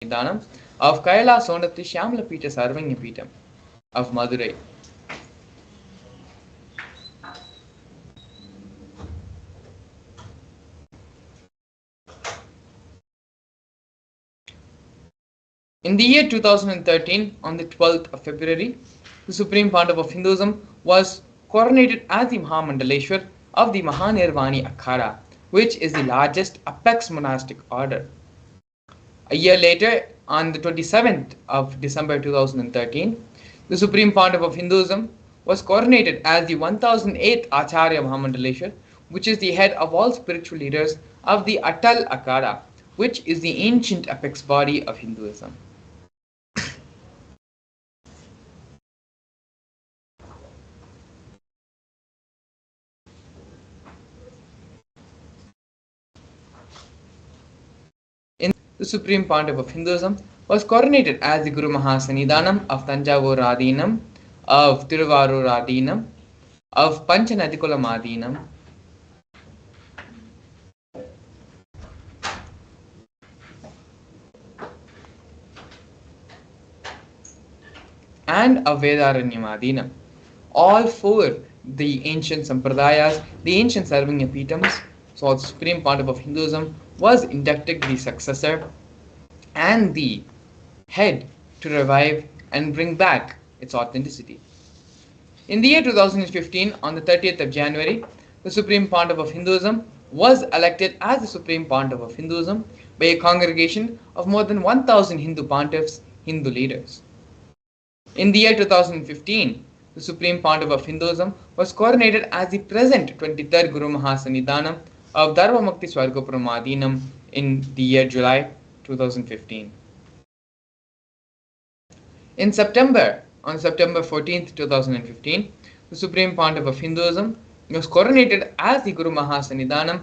Nidhanam of Kaila Sonati Shyamla Pita Sarvanya Pitam of Madurai. In the year 2013, on the 12th of February, the Supreme Pontiff of Hinduism was coronated as the Mahamandaleshwar of the Mahanirvani Akhada, which is the largest apex monastic order. A year later, on the 27th of December 2013, the Supreme Pontiff of Hinduism was coronated as the 1008th Acharya Mahamandaleshwar, which is the head of all spiritual leaders of the Atal Akhada, which is the ancient apex body of Hinduism. The Supreme Pontiff of Hinduism was coronated as the Guru Mahasanidhanam of Tanjavur Adinam, of Tiruvarur Adinam, of Panchanadikulam Adinam, and of Vedaranyam Adinam. All four the ancient Sampradayas, the ancient Sarvanya Pitams, so the Supreme Pontiff of Hinduism was inducted the successor and the head to revive and bring back its authenticity. In the year 2015, on the 30th of January, the Supreme Pontiff of Hinduism was elected as the Supreme Pontiff of Hinduism by a congregation of more than 1,000 Hindu pontiffs, Hindu leaders. In the year 2015, the Supreme Pontiff of Hinduism was coronated as the present 23rd Guru Mahasanidhanam of Dharmamukti Swargapuram Adinam in the year July 2015. On September 14th, 2015, the Supreme Pontiff of Hinduism was coronated as the Guru Mahasanidhanam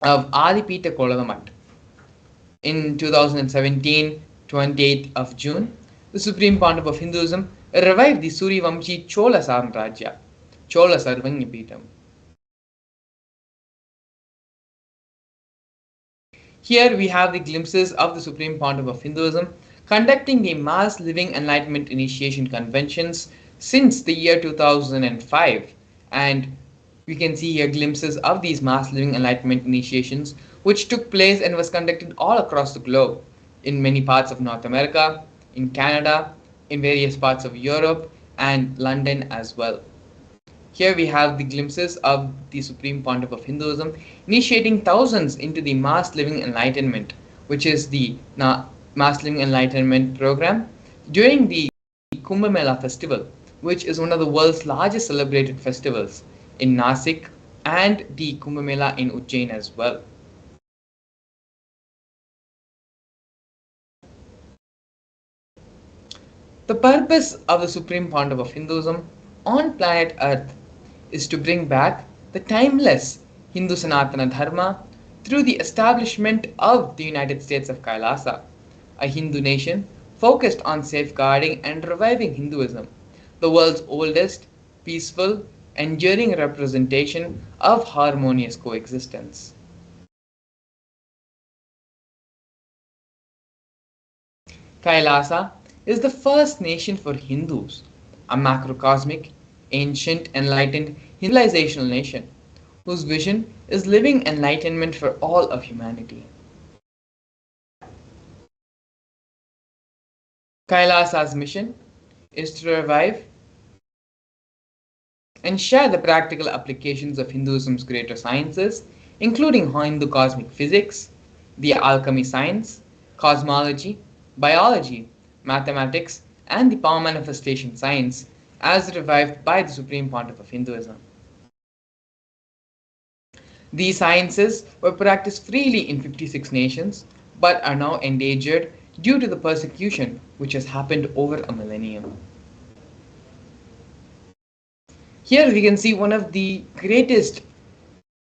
of Adipita Kolavamat. In 2017, 28th of June, the Supreme Pontiff of Hinduism revived the Surivamshi Chola Samrajya, Chola Sarvanya Pitam. Here we have the glimpses of the Supreme Pontiff of Hinduism conducting the mass living enlightenment initiation conventions since the year 2005, and we can see here glimpses of these mass living enlightenment initiations which took place and was conducted all across the globe, in many parts of North America, in Canada, in various parts of Europe, and London as well. Here we have the glimpses of the Supreme Pontiff of Hinduism initiating thousands into the Mass Living Enlightenment, which is the Mass Living Enlightenment program during the Kumbh Mela festival, which is one of the world's largest celebrated festivals in Nasik, and the Kumbh Mela in Ujjain as well. The purpose of the Supreme Pontiff of Hinduism on planet Earth is to bring back the timeless Hindu Sanatana Dharma through the establishment of the United States of Kailasa, a Hindu nation focused on safeguarding and reviving Hinduism, the world's oldest, peaceful, enduring representation of harmonious coexistence. Kailasa is the first nation for Hindus, a macrocosmic, ancient, enlightened, civilizational nation, whose vision is living enlightenment for all of humanity. Kailasa's mission is to revive and share the practical applications of Hinduism's greater sciences, including Hindu cosmic physics, the alchemy science, cosmology, biology, mathematics, and the power manifestation science, as revived by the Supreme Pontiff of Hinduism. These sciences were practiced freely in 56 nations, but are now endangered due to the persecution which has happened over a millennium. Here we can see one of the greatest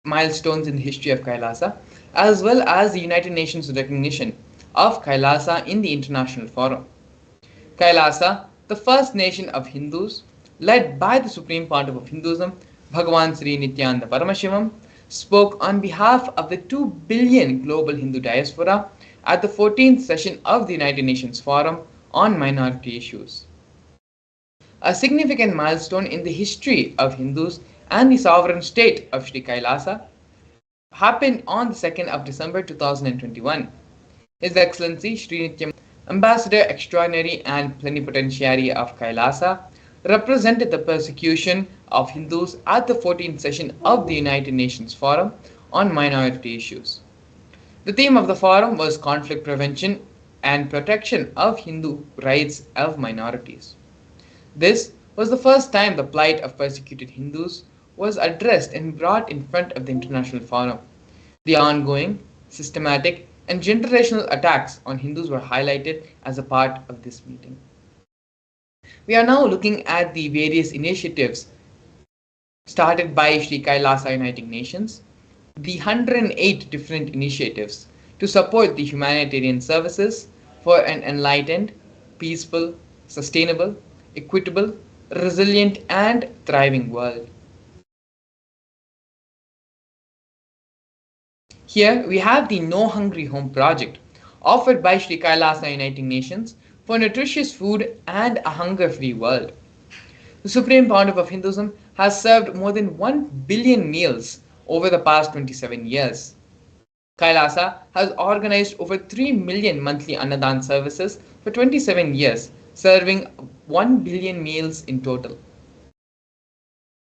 milestones in the history of Kailasa, as well as the United Nations recognition of Kailasa in the international forum. Kailasa, the first nation of Hindus, led by the Supreme Pontiff of Hinduism, Bhagavan Sri Nithyananda Paramashivam, spoke on behalf of the 2 billion global Hindu diaspora at the 14th session of the United Nations Forum on Minority Issues. A significant milestone in the history of Hindus and the sovereign state of Sri Kailasa happened on the 2nd of December 2021. His Excellency Sri Nithyananda, Ambassador Extraordinary and Plenipotentiary of Kailasa, represented the persecution of Hindus at the 14th session of the United Nations Forum on Minority Issues. The theme of the forum was conflict prevention and protection of Hindu rights of minorities. This was the first time the plight of persecuted Hindus was addressed and brought in front of the International Forum. The ongoing, systematic, and generational attacks on Hindus were highlighted as a part of this meeting. We are now looking at the various initiatives started by Sri Kailasa Uniting Nations, the 108 different initiatives to support the humanitarian services for an enlightened, peaceful, sustainable, equitable, resilient, and thriving world. Here we have the No Hungry Home project offered by Sri Kailasa Uniting Nations for nutritious food and a hunger-free world. The Supreme Pontiff of Hinduism has served more than 1 billion meals over the past 27 years. Kailasa has organized over 3 million monthly Annadan services for 27 years, serving 1 billion meals in total.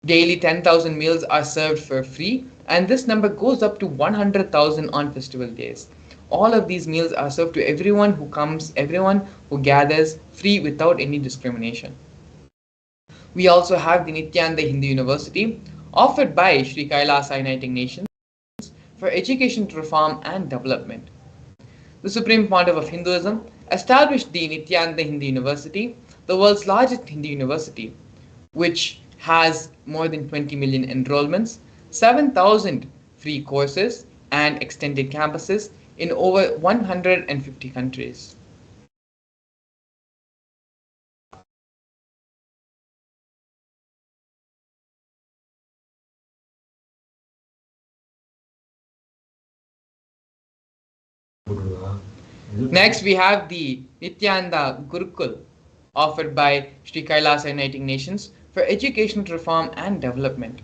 Daily 10,000 meals are served for free, and this number goes up to 100,000 on festival days. All of these meals are served to everyone who comes, everyone who gathers, free without any discrimination. We also have the Nithyananda Hindu University, offered by Sri Kailasa Uniting Nations for education reform and development. The Supreme Pontiff of Hinduism established the Nithyananda Hindu University, the world's largest Hindu university, which has more than 20 million enrollments, 7,000 free courses, and extended campuses in over 150 countries. Next, we have the Nithyananda Gurukul, offered by Sri Kailasa Uniting Nations for educational reform and development.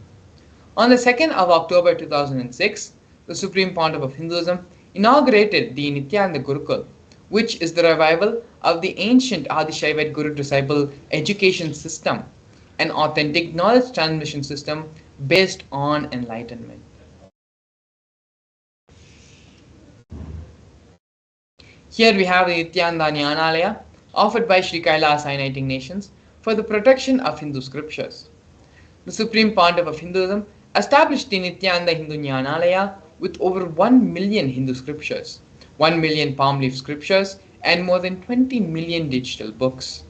On the 2nd of October 2006, the Supreme Pontiff of Hinduism inaugurated the Nithyananda Gurukul, which is the revival of the ancient Adishaivite Guru-disciple education system, an authentic knowledge transmission system based on enlightenment. Here we have the Nithyananda Jnanalaya, offered by Sri Kailasa Uniting Nations for the protection of Hindu scriptures. The Supreme Pontiff of Hinduism established the Nithyananda Hindu Jnanalaya with over 1 million Hindu scriptures, 1 million palm leaf scriptures, and more than 20 million digital books.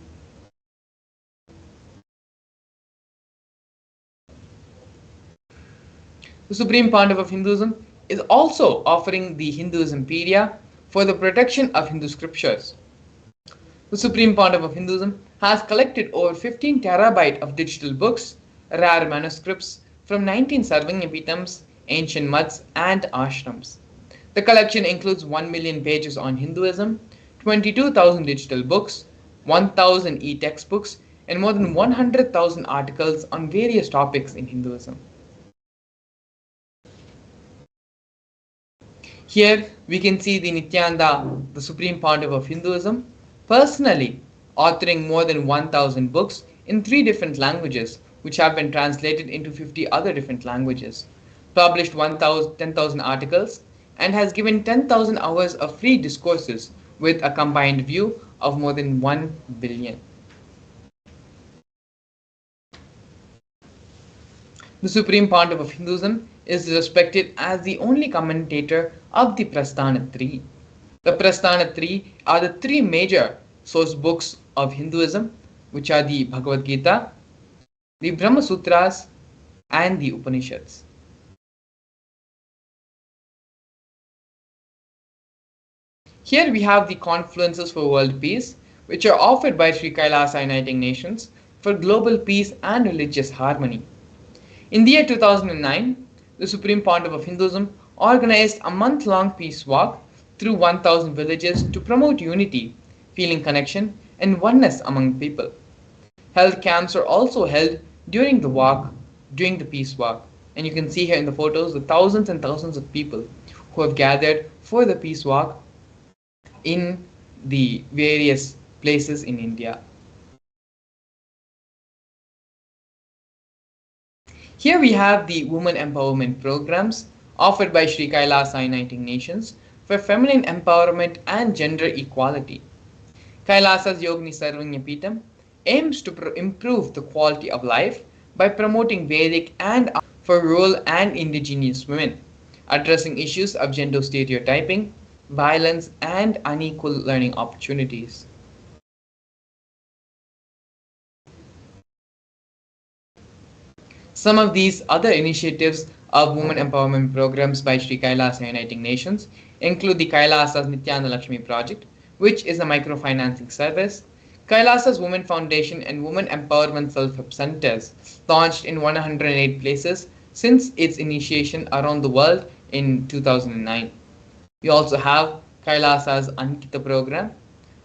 The Supreme Pontiff of Hinduism is also offering the Hinduismpedia for the protection of Hindu scriptures. The Supreme Pontiff of Hinduism has collected over 15 terabyte of digital books, rare manuscripts from 19 Sarvanyapitams, ancient mutts, and ashrams. The collection includes 1 million pages on Hinduism, 22,000 digital books, 1,000 e-textbooks, and more than 100,000 articles on various topics in Hinduism. Here we can see the Nithyananda, the Supreme Pontiff of Hinduism, personally authoring more than 1,000 books in 3 different languages, which have been translated into 50 other different languages, published 10,000 articles, and has given 10,000 hours of free discourses with a combined view of more than 1 billion. The Supreme Pontiff of Hinduism is respected as the only commentator of the Prasthana 3. The Prasthana 3 are the 3 major source books of Hinduism, which are the Bhagavad Gita, the Brahma Sutras, and the Upanishads. Here we have the Confluences for World Peace, which are offered by Sri Kailasa Uniting Nations for global peace and religious harmony. In the year 2009, the Supreme Pontiff of Hinduism organized a month-long peace walk through 1,000 villages to promote unity, feeling connection, and oneness among people. Health camps are also held during the walk, during the peace walk. And you can see here in the photos the thousands and thousands of people who have gathered for the peace walk in the various places in India. Here we have the women empowerment programs offered by Sri Kailasa Uniting Nations for feminine empowerment and gender equality. Kailasa's Yogini Sarvanya Peetham aims to improve the quality of life by promoting Vedic and for rural and indigenous women, addressing issues of gender stereotyping, violence, and unequal learning opportunities. Some of these other initiatives of women empowerment programs by Sri Kailasa Uniting Nations include the Kailasa's Nithyananda Lakshmi project, which is a microfinancing service, Kailasa's Women Foundation and Women Empowerment Self-Help Centers, launched in 108 places since its initiation around the world in 2009. We also have Kailasa's Ankita program,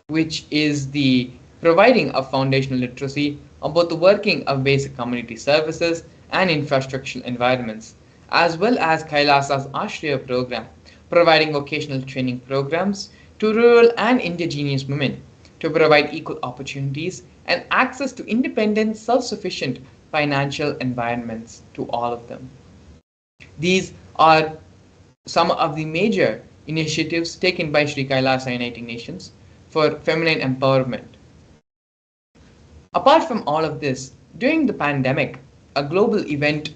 which is the providing of foundational literacy about the working of basic community services and infrastructural environments, as well as Kailasa's Ashriya program, providing vocational training programs to rural and indigenous women to provide equal opportunities and access to independent, self-sufficient financial environments to all of them. These are some of the major initiatives taken by Sri Kailasa Uniting Nations for feminine empowerment. Apart from all of this, during the pandemic, a global event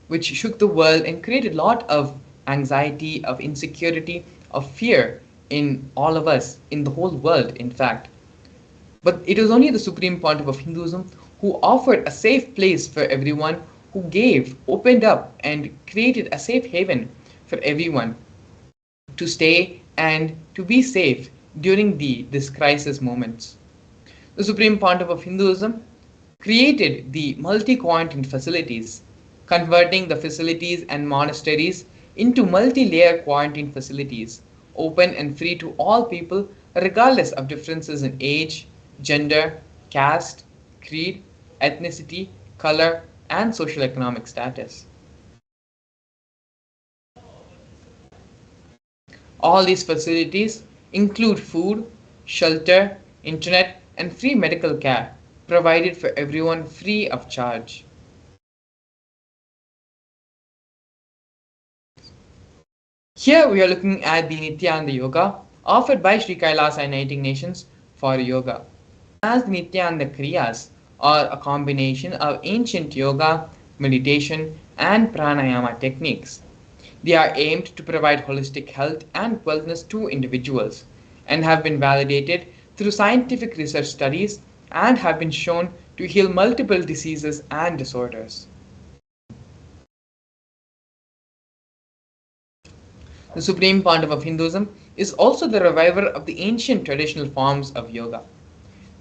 which shook the world and created a lot of anxiety, of insecurity, of fear in all of us, in the whole world, in fact. But it was only the Supreme Pontiff of Hinduism who offered a safe place for everyone, who gave, opened up, and created a safe haven for everyone to stay and to be safe during this crisis moments. The Supreme Pontiff of Hinduism created the multi-quarantine facilities, converting the facilities and monasteries into multi-layer quarantine facilities, open and free to all people regardless of differences in age, gender, caste, creed, ethnicity, color, and social economic status. All these facilities include food, shelter, internet, and free medical care provided for everyone free of charge. Here we are looking at the Nithyananda Yoga offered by Sri Kailasa Uniting Nations for yoga. As the Nithyananda Kriyas are a combination of ancient yoga, meditation, and pranayama techniques. They are aimed to provide holistic health and wellness to individuals and have been validated through scientific research studies and have been shown to heal multiple diseases and disorders. The Supreme Pontiff of Hinduism is also the reviver of the ancient traditional forms of yoga.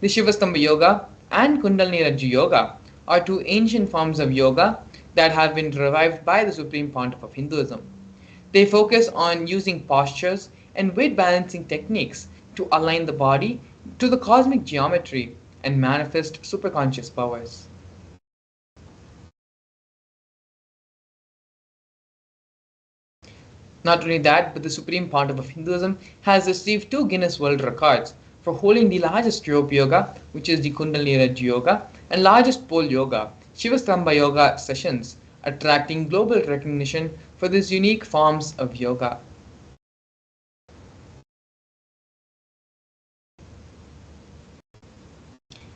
The Shivastambha Yoga and Kundalini Rajju Yoga are two ancient forms of yoga that have been revived by the Supreme Pontiff of Hinduism. They focus on using postures and weight balancing techniques to align the body to the cosmic geometry and manifest superconscious powers. Not only that, but the Supreme Pontiff of Hinduism has received 2 Guinness World Records for holding the largest rope yoga, which is the Kundalini Rajju Yoga, and largest pole yoga, Shivastambha Yoga sessions, attracting global recognition for these unique forms of yoga.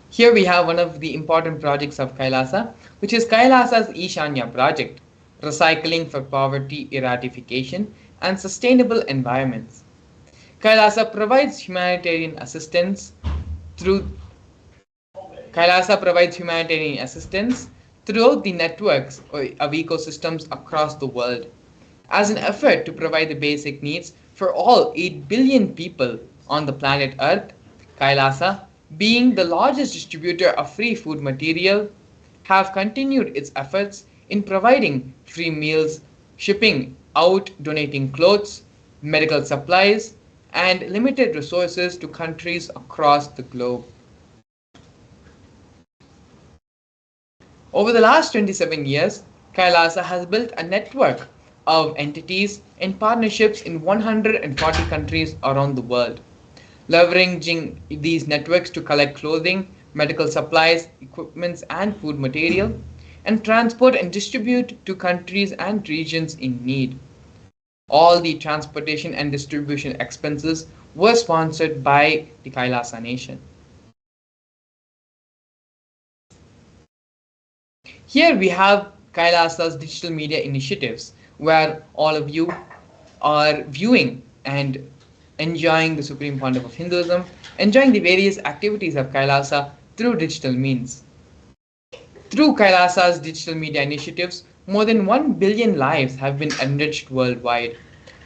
Here we have one of the important projects of Kailasa, which is Kailasa's Ishanya project, recycling for poverty eradication and sustainable environments. Kailasa provides humanitarian assistance through throughout the networks of ecosystems across the world as an effort to provide the basic needs for all 8 billion people on the planet Earth. Kailasa, being the largest distributor of free food material, have continued its efforts in providing free meals, shipping out, donating clothes, medical supplies, and limited resources to countries across the globe. Over the last 27 years, Kailasa has built a network of entities and partnerships in 140 countries around the world, leveraging these networks to collect clothing, medical supplies, equipment, and food material, and transport and distribute to countries and regions in need. All the transportation and distribution expenses were sponsored by the Kailasa Nation. Here we have Kailasa's digital media initiatives, where all of you are viewing and enjoying the Supreme Pontiff of Hinduism, enjoying the various activities of Kailasa through digital means. Through Kailasa's digital media initiatives, more than 1 billion lives have been enriched worldwide.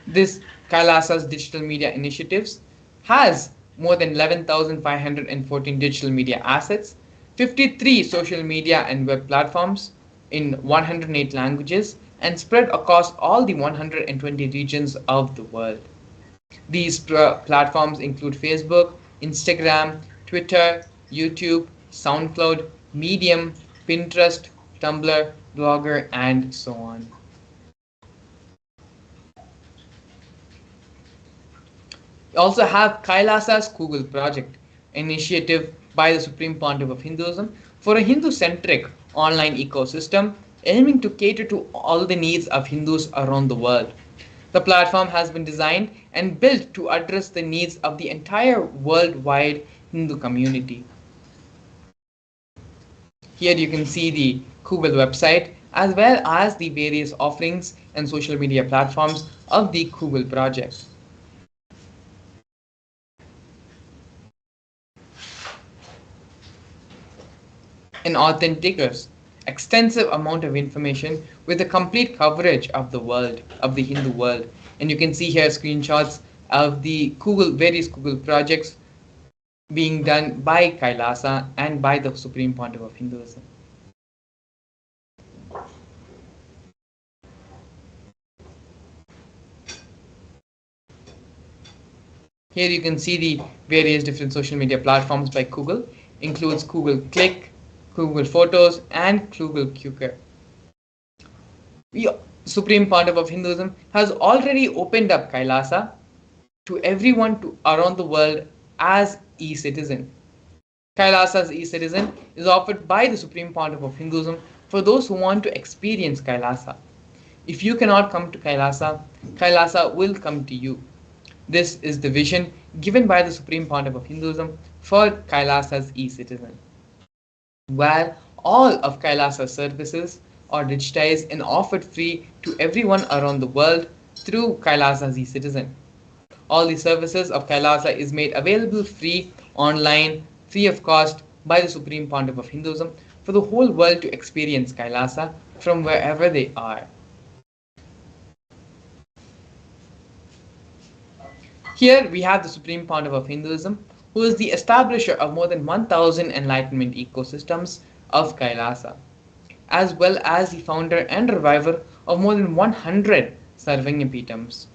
This Kailasa's digital media initiatives has more than 11,514 digital media assets, 53 social media and web platforms in 108 languages, and spread across all the 120 regions of the world. These platforms include Facebook, Instagram, Twitter, YouTube, SoundCloud, Medium, Pinterest, Tumblr, Blogger, and so on. We also have Kailasa's Google Project, initiative by the Supreme Pontiff of Hinduism for a Hindu-centric online ecosystem aiming to cater to all the needs of Hindus around the world. The platform has been designed and built to address the needs of the entire worldwide Hindu community. Here you can see the Google website as well as the various offerings and social media platforms of the Google project. An authenticus, extensive amount of information with a complete coverage of the world, of the Hindu world. And you can see here screenshots of the various Google projects being done by Kailasa and by the Supreme Pontiff of Hinduism. Here you can see the various different social media platforms by Google, includes Google Click, Google Photos, and Google Quikr. The Supreme Pontiff of Hinduism has already opened up Kailasa to everyone around the world as e-citizen. Kailasa's e-citizen is offered by the Supreme Pontiff of Hinduism for those who want to experience Kailasa. If you cannot come to Kailasa, Kailasa will come to you. This is the vision given by the Supreme Pontiff of Hinduism for Kailasa's e-citizen, where all of Kailasa's services are digitized and offered free to everyone around the world through Kailasa's e-citizen. All the services of Kailasa is made available free, online, free of cost by the Supreme Pontiff of Hinduism for the whole world to experience Kailasa from wherever they are. Here we have the Supreme Pontiff of Hinduism, who is the establisher of more than 1,000 enlightenment ecosystems of Kailasa, as well as the founder and reviver of more than 100 Sarvanyapitams.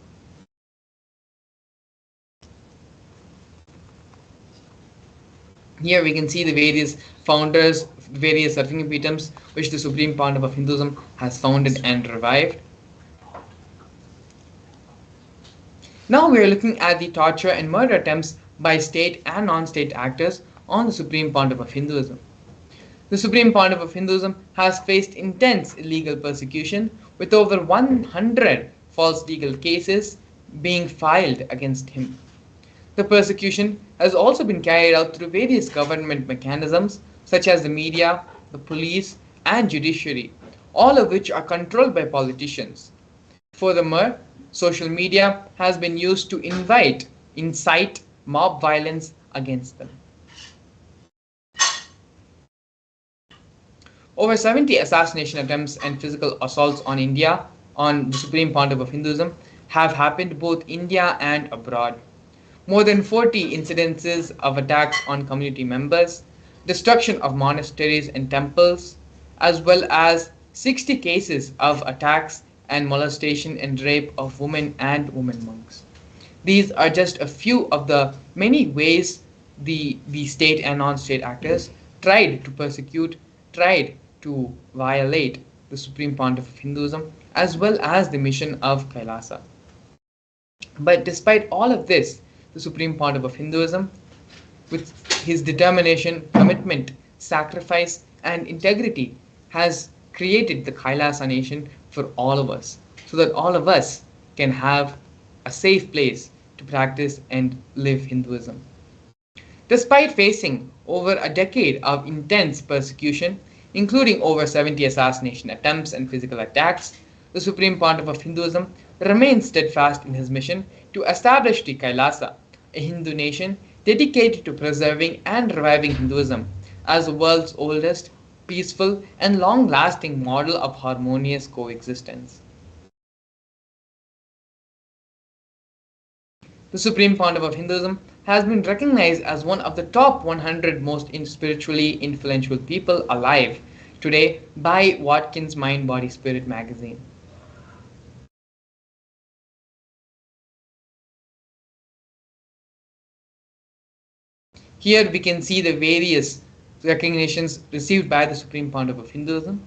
Here we can see the various founders, various Sarvanyapitams which the Supreme Pontiff of Hinduism has founded and revived. Now we are looking at the torture and murder attempts by state and non-state actors on the Supreme Pontiff of Hinduism. The Supreme Pontiff of Hinduism has faced intense illegal persecution with over 100 false legal cases being filed against him. The persecution has also been carried out through various government mechanisms such as the media, the police, and judiciary, all of which are controlled by politicians. Furthermore, social media has been used to incite mob violence against them. Over 70 assassination attempts and physical assaults on India, on the Supreme Pontiff of Hinduism, have happened both India and abroad. More than 40 incidences of attacks on community members, destruction of monasteries and temples, as well as 60 cases of attacks and molestation and rape of women and women monks. These are just a few of the many ways the state and non-state actors tried to persecute, tried to violate the Supreme Pontiff of Hinduism as well as the mission of Kailasa. But despite all of this, the Supreme Pontiff of Hinduism, with his determination, commitment, sacrifice, and integrity, has created the Kailasa nation for all of us, so that all of us can have a safe place to practice and live Hinduism. Despite facing over a decade of intense persecution, including over 70 assassination attempts and physical attacks, the Supreme Pontiff of Hinduism remains steadfast in his mission to establish the Kailasa, a Hindu nation dedicated to preserving and reviving Hinduism as the world's oldest, peaceful, and long lasting model of harmonious coexistence. The Supreme Pontiff of Hinduism has been recognized as one of the top 100 most spiritually influential people alive today by Watkins Mind Body Spirit magazine. Here we can see the various recognitions received by the Supreme Pontiff of Hinduism.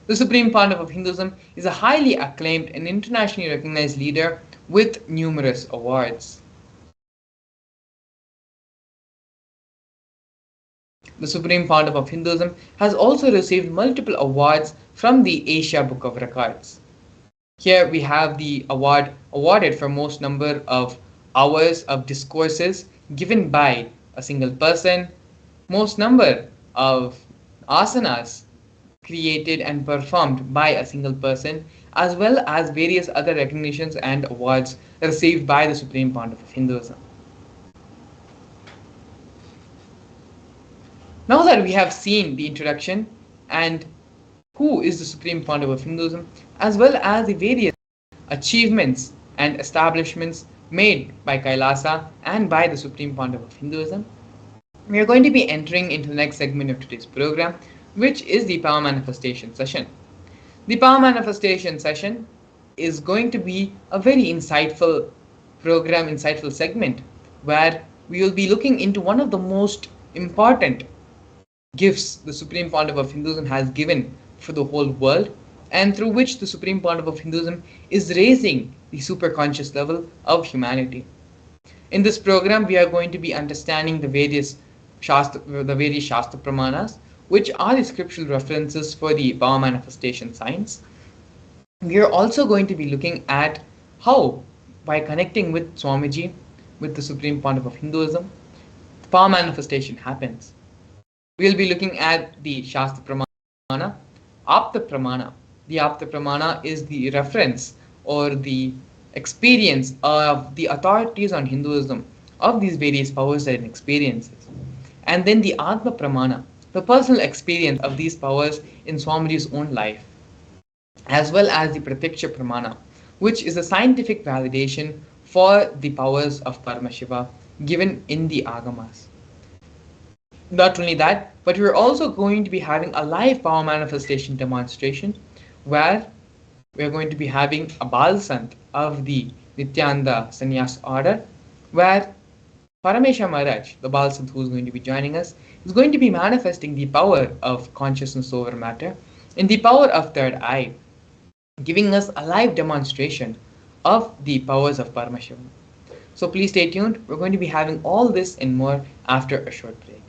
The Supreme Pontiff of Hinduism is a highly acclaimed and internationally recognized leader with numerous awards. The Supreme Pontiff of Hinduism has also received multiple awards from the Asia Book of Records. Here we have the award awarded for most number of hours of discourses given by a single person, most number of asanas created and performed by a single person, as well as various other recognitions and awards received by the Supreme Pontiff of Hinduism. Now that we have seen the introduction and who is the Supreme Pontiff of Hinduism, as well as the various achievements and establishments made by Kailasa and by the Supreme Pontiff of Hinduism, we are going to be entering into the next segment of today's program, which is the Power Manifestation session. The Power Manifestation session is going to be a very insightful program, insightful segment, where we will be looking into one of the most important gifts the Supreme Pontiff of Hinduism has given for the whole world, and through which the Supreme Pontiff of Hinduism is raising the superconscious level of humanity. In this program, we are going to be understanding the various Shastra Pramanas, which are the scriptural references for the power manifestation science. We are also going to be looking at how, by connecting with Swamiji, with the Supreme Pontiff of Hinduism, power manifestation happens. We will be looking at the Shastra Pramana, Apta Pramana. The Apta Pramana is the reference or the experience of the authorities on Hinduism of these various powers and experiences. And then the Atma Pramana, the personal experience of these powers in Swamiji's own life, as well as the Pratyaksha Pramana, which is a scientific validation for the powers of Paramashivam given in the Agamas. Not only that, but we're also going to be having a live power manifestation demonstration where we're going to be having a Bal Sant of the Nithyananda Sannyas order, where Paramesha Maharaj, the Bal Sant who is going to be joining us, is going to be manifesting the power of consciousness over matter in the power of third eye, giving us a live demonstration of the powers of Paramashivam. So please stay tuned. We're going to be having all this and more after a short break.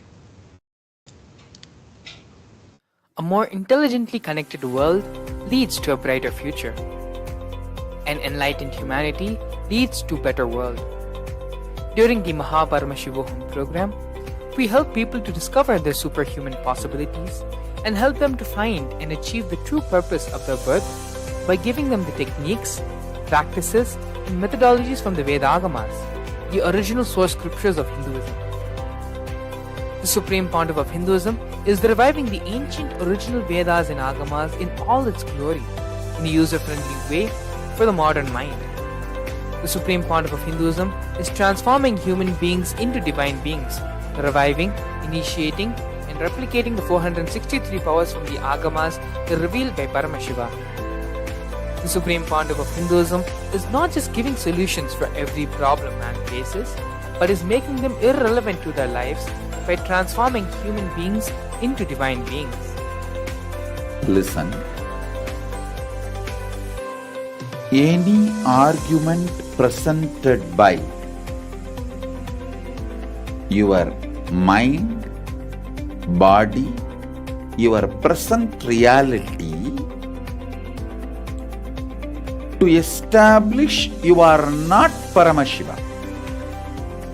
A more intelligently connected world leads to a brighter future. An enlightened humanity leads to a better world. During the Paramashivam program, we help people to discover their superhuman possibilities and help them to find and achieve the true purpose of their birth by giving them the techniques, practices, and methodologies from the Vedagamas, the original source scriptures of Hinduism. The Supreme Pontiff of Hinduism is reviving the ancient original Vedas and Agamas in all its glory, in a user-friendly way for the modern mind. The Supreme Pontiff of Hinduism is transforming human beings into divine beings, reviving, initiating, and replicating the 463 powers from the Agamas revealed by Paramashiva. The Supreme Pontiff of Hinduism is not just giving solutions for every problem man faces, but is making them irrelevant to their lives by transforming human beings into divine beings. Listen. Any argument presented by your mind, body, your present reality to establish you are not Paramashiva,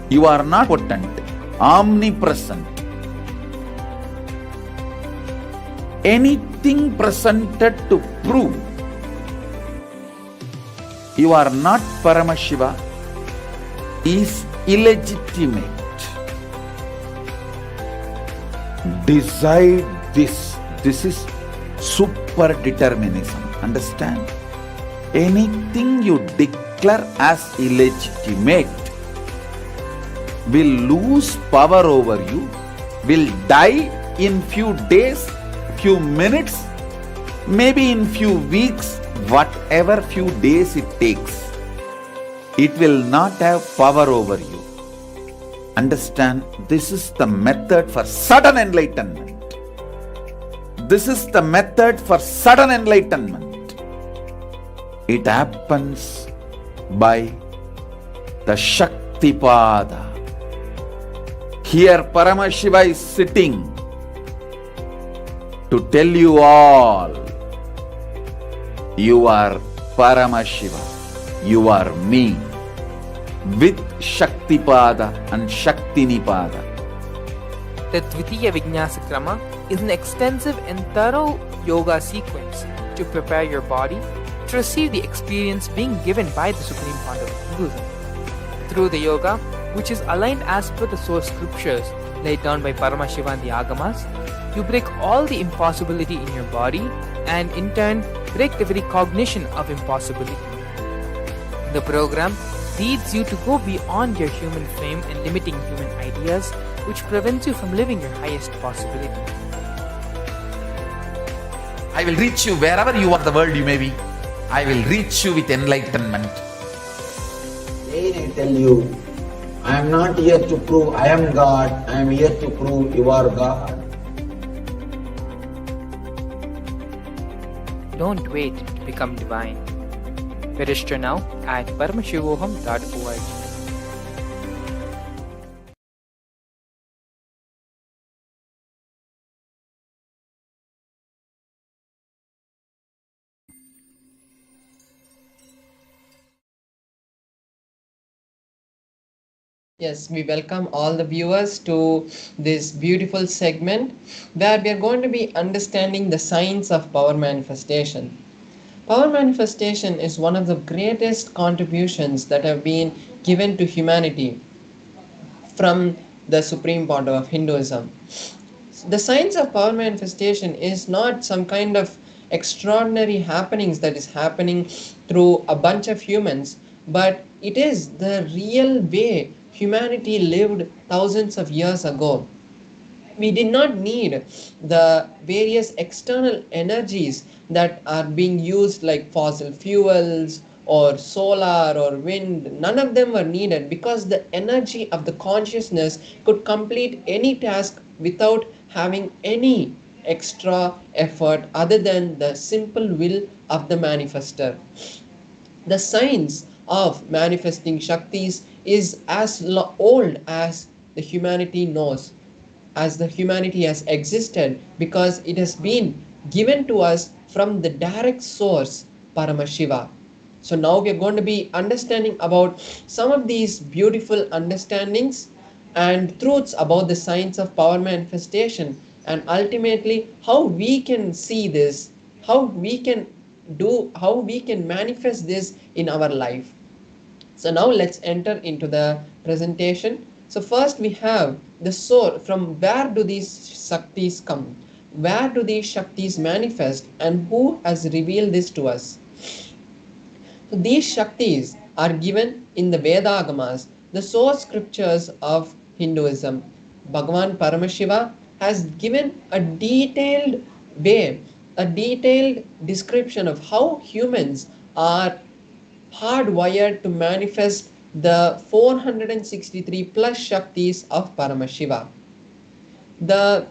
you are not potent, omnipresent. Anything presented to prove you are not Paramashiva is illegitimate. Decide this. This is super determinism. Understand? Anything you declare as illegitimate will lose power over you, will die in few days, few minutes, maybe in few weeks, whatever few days it takes. It will not have power over you. Understand, this is the method for sudden enlightenment. This is the method for sudden enlightenment. It happens by the Shaktipada. Here Paramashiva is sitting to tell you all, you are Paramashiva, you are me, with Shaktipada and Shaktinipada. The Dvitiya Vijnasa Krama is an extensive and thorough yoga sequence to prepare your body to receive the experience being given by the Supreme Pontiff of Hinduism. Through the yoga, which is aligned as per the source scriptures laid down by Paramashiva and the Agamas, you break all the impossibility in your body and in turn break the very cognition of impossibility. The program leads you to go beyond your human frame and limiting human ideas, which prevents you from living your highest possibility. I will reach you wherever you are the world you may be. I will reach you with enlightenment. Again I tell you, I am not here to prove I am God, I am here to prove you are God. Don't wait to become divine. Register now at paramashivoham.org. Yes, we welcome all the viewers to this beautiful segment where we are going to be understanding the science of power manifestation. Power manifestation is one of the greatest contributions that have been given to humanity from the Supreme Pontiff of Hinduism. The science of power manifestation is not some kind of extraordinary happenings that is happening through a bunch of humans, but it is the real way humanity lived thousands of years ago. We did not need the various external energies that are being used like fossil fuels or solar or wind. None of them were needed because the energy of the consciousness could complete any task without having any extra effort other than the simple will of the manifester. The science of manifesting Shaktis is as old as the humanity knows, as the humanity has existed, because it has been given to us from the direct source, Paramashiva. So now we are going to be understanding about some of these beautiful understandings and truths about the science of power manifestation, and ultimately how we can see this, how we can manifest this in our life. So now let's enter into the presentation. So first we have the source. From where do these Shaktis come? Where do these Shaktis manifest, and who has revealed this to us? So these Shaktis are given in the Vedagamas, the source scriptures of Hinduism. Bhagavan Paramashiva has given a detailed way, a detailed description of how humans are hardwired to manifest the 463 plus Shaktis of Paramashiva. The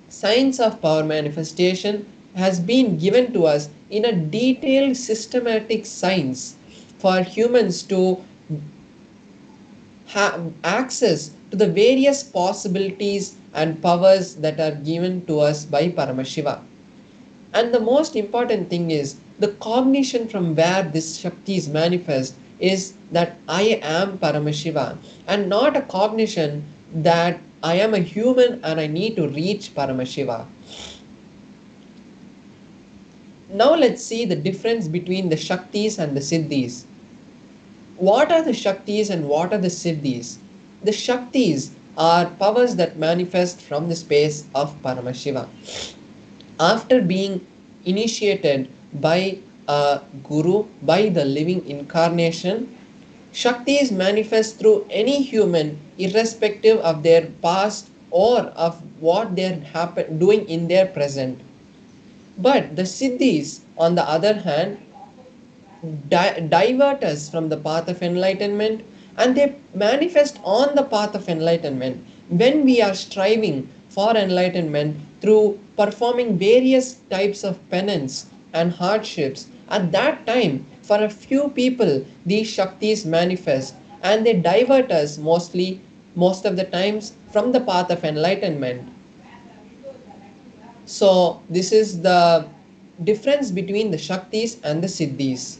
science of power manifestation has been given to us in a detailed systematic science for humans to have access to the various possibilities and powers that are given to us by Paramashiva. And the most important thing is the cognition from where this Shaktis manifest is that I am Paramashiva, and not a cognition that I am a human and I need to reach Paramashiva. Now let's see the difference between the Shaktis and the Siddhis. What are the Shaktis and what are the Siddhis? The Shaktis are powers that manifest from the space of Paramashiva. After being initiated by a guru, by the living incarnation, Shaktis manifest through any human irrespective of their past or of what they're doing in their present. But the Siddhis, on the other hand, divert us from the path of enlightenment, and they manifest on the path of enlightenment when we are striving for enlightenment through performing various types of penance and hardships. At that time, for a few people, these Shaktis manifest and they divert us most of the times from the path of enlightenment. So, this is the difference between the Shaktis and the Siddhis.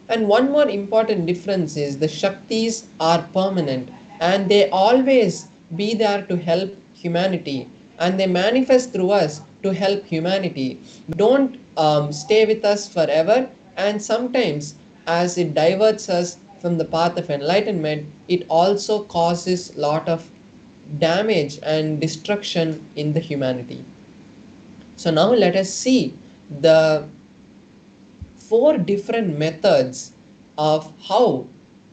And one more important difference is the Shaktis are permanent and they always be there to help humanity, and they manifest through us to help humanity. Don't stay with us forever, and sometimes as it diverts us from the path of enlightenment, it also causes lot of damage and destruction in the humanity. So now let us see the four different methods of how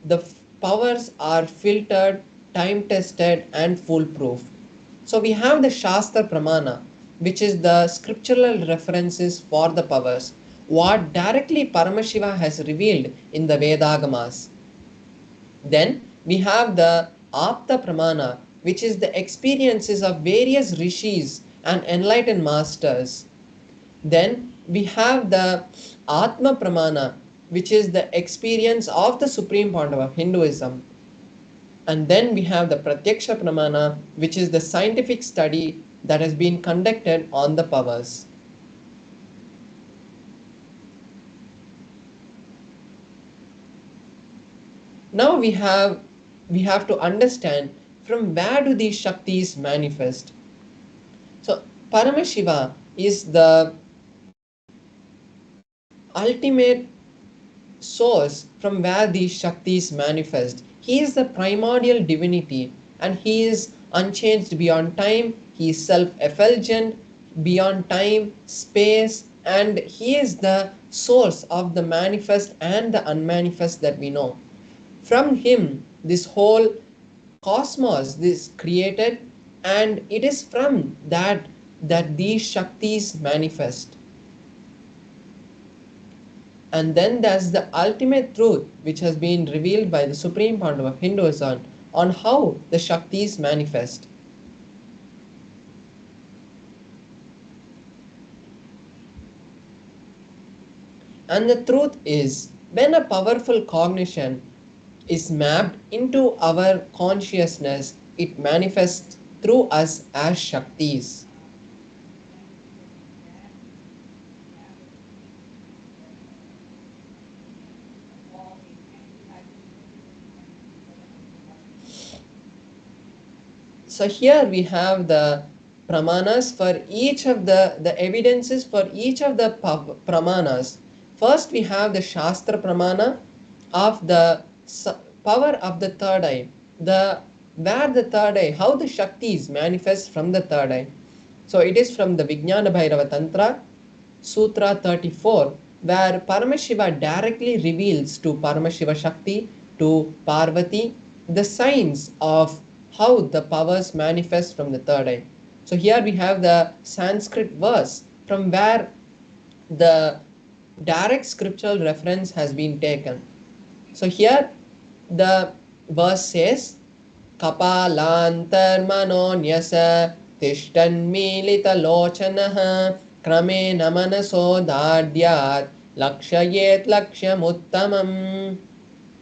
the powers are filtered, time tested, and foolproof. So we have the Shastra Pramana, which is the scriptural references for the powers, what directly Paramashiva has revealed in the Vedagamas. Then we have the Apta Pramana, which is the experiences of various rishis and enlightened masters. Then we have the Atma Pramana, which is the experience of the Supreme Pandava of Hinduism. And then we have the Pratyaksha Pramana, which is the scientific study that has been conducted on the powers. Now we have to understand from where do these Shaktis manifest. So Paramashiva is the ultimate source from where these Shaktis manifest. He is the primordial divinity and he is unchanged beyond time. He is self-effulgent beyond time, space, and he is the source of the manifest and the unmanifest that we know. From him, this whole cosmos is created, and it is from that these Shaktis manifest. And then there's the ultimate truth which has been revealed by the Supreme Pandava of Hinduism on how the Shaktis manifest. And the truth is, when a powerful cognition is mapped into our consciousness, it manifests through us as Shaktis. So here we have the pramanas for each of the evidences for each of the pramanas. First we have the Shastra Pramana of the power of the third eye, where the third eye, how the Shaktis manifest from the third eye. So it is from the Vijnana Bhairava Tantra, Sutra 34, where Paramashiva directly reveals to Paramashiva Shakti, to Parvati, the signs of how the powers manifest from the third eye. So here we have the Sanskrit verse from where the direct scriptural reference has been taken. So here the verse says, Kapalantarmanonyasa tishtanmilita lochanaha kramena manaso dadyat lakshayet lakshyamuttamam.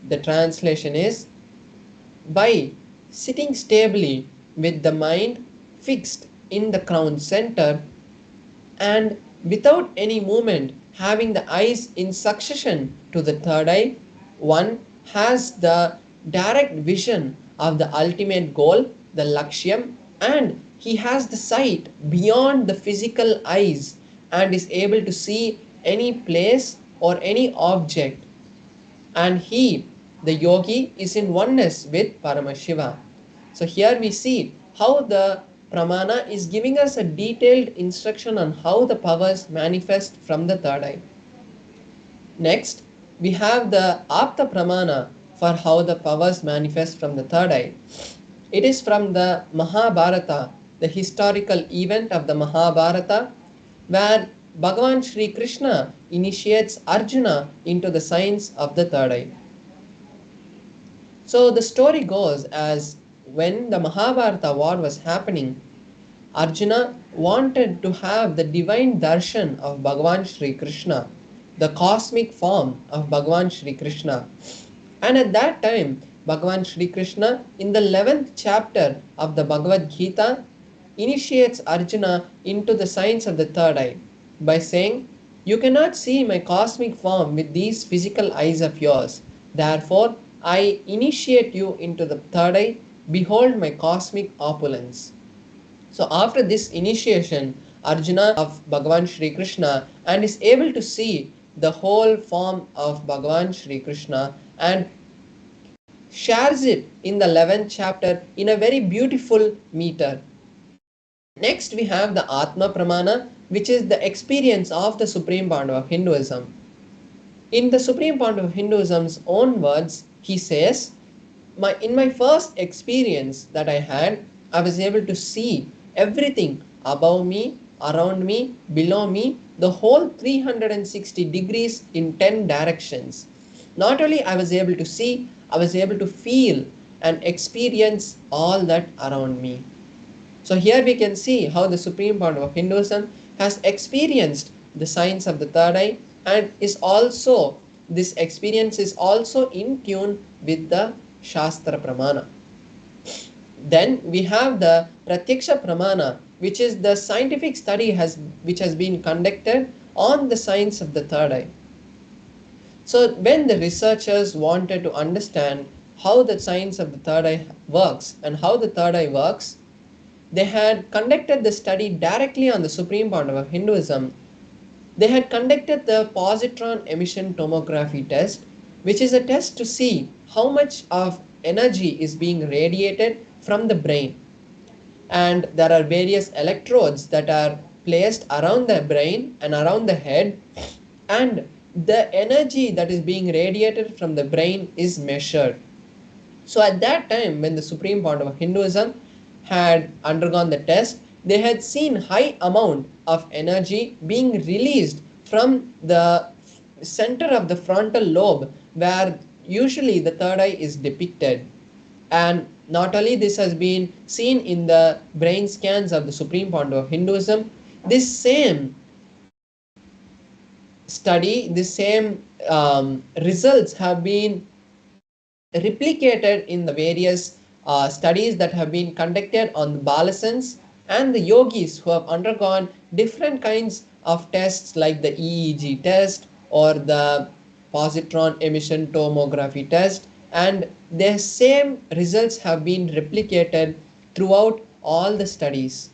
The translation is, by sitting stably with the mind fixed in the crown center and without any movement, having the eyes in succession to the third eye, one has the direct vision of the ultimate goal, the Lakshyam, and he has the sight beyond the physical eyes and is able to see any place or any object. And he, the yogi, is in oneness with Paramashiva. So here we see how the pramana is giving us a detailed instruction on how the powers manifest from the third eye. Next, we have the apta pramana for how the powers manifest from the third eye. It is from the Mahabharata, the historical event of the Mahabharata, where Bhagavan Sri Krishna initiates Arjuna into the science of the third eye. So the story goes as when the Mahabharata war was happening, Arjuna wanted to have the divine darshan of Bhagavan Sri Krishna, the cosmic form of Bhagavan Sri Krishna. And at that time, Bhagavan Sri Krishna, in the 11th chapter of the Bhagavad Gita, initiates Arjuna into the science of the third eye by saying, "You cannot see my cosmic form with these physical eyes of yours. Therefore, I initiate you into the third eye. Behold my cosmic opulence." So after this initiation, Arjuna of Bhagavan Sri Krishna and is able to see the whole form of Bhagavan Sri Krishna and shares it in the 11th chapter in a very beautiful meter. Next we have the Atma Pramana, which is the experience of the Supreme Pandava of Hinduism. In the Supreme Pandava of Hinduism's own words, he says, in my first experience that I had, I was able to see everything above me, around me, below me, the whole 360 degrees in 10 directions. Not only I was able to see, I was able to feel and experience all that around me. So here we can see how the Supreme Pandava of Hinduism has experienced the science of the third eye, and this experience is also in tune with the Shastra Pramana. Then we have the Pratyaksha Pramana, which is the scientific study which has been conducted on the science of the third eye. So when the researchers wanted to understand how the science of the third eye works and how the third eye works, they had conducted the study directly on the Supreme Pandava of Hinduism. They had conducted the positron emission tomography test, which is a test to see how much of energy is being radiated from the brain. And there are various electrodes that are placed around the brain and around the head, and the energy that is being radiated from the brain is measured. So at that time, when the Supreme Pandava of Hinduism had undergone the test, they had seen high amount of energy being released from the center of the frontal lobe, where usually the third eye is depicted. And not only this has been seen in the brain scans of the Supreme Pandava of Hinduism, this same study, the same results have been replicated in the various studies that have been conducted on the Balasans and the yogis who have undergone different kinds of tests like the EEG test or the positron emission tomography test, and the same results have been replicated throughout all the studies.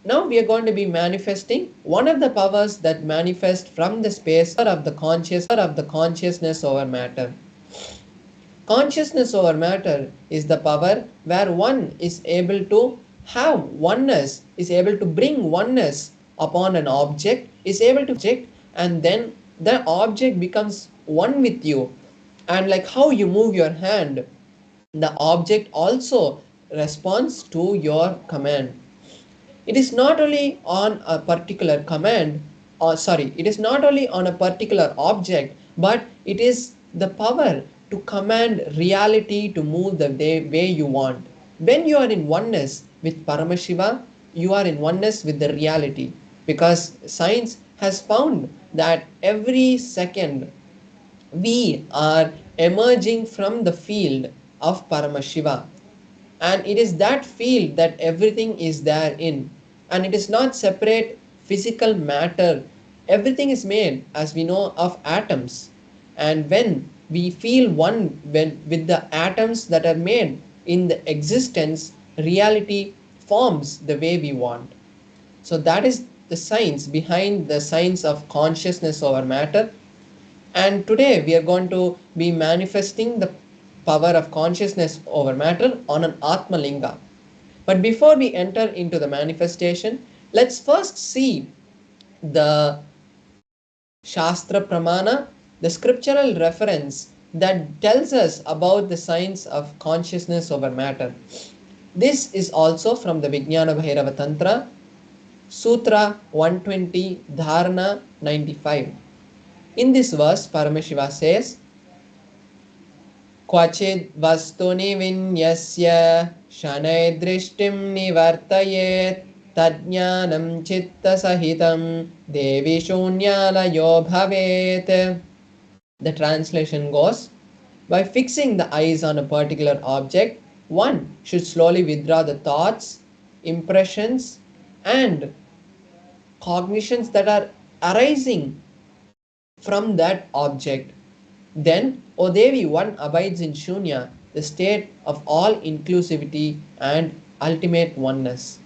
Now we are going to be manifesting one of the powers that manifest from the space of the consciousness over matter. Consciousness over matter is the power where one is able to have oneness, is able to bring oneness upon an object, and then the object becomes one with you. And like how you move your hand, the object also responds to your command. It is not only on a particular command, it is not only on a particular object, but it is the power to command reality to move the way you want. When you are in oneness with Paramashiva, you are in oneness with the reality, because science has found that every second we are emerging from the field of Paramashiva, and it is that field that everything is there in, and it is not separate physical matter. Everything is made, as we know, of atoms, and when we feel one with the atoms that are made in the existence, reality forms the way we want. So that is the science behind the science of consciousness over matter. And today we are going to be manifesting the power of consciousness over matter on an Atma Linga. But before we enter into the manifestation, let's first see the Shastra Pramana, the scriptural reference that tells us about the science of consciousness over matter. This is also from the Vijnana Bhairava Tantra, Sutra 120, Dharana 95. In this verse, Paramashiva says, Kvachid vastuni vinyasya shanay drishtim nivartayet tadjnanam chitta sahitam devi shunyalayo bhavet. The translation goes, by fixing the eyes on a particular object, one should slowly withdraw the thoughts, impressions, and cognitions that are arising from that object. Then, O Devi, one abides in Shunya, the state of all inclusivity and ultimate oneness.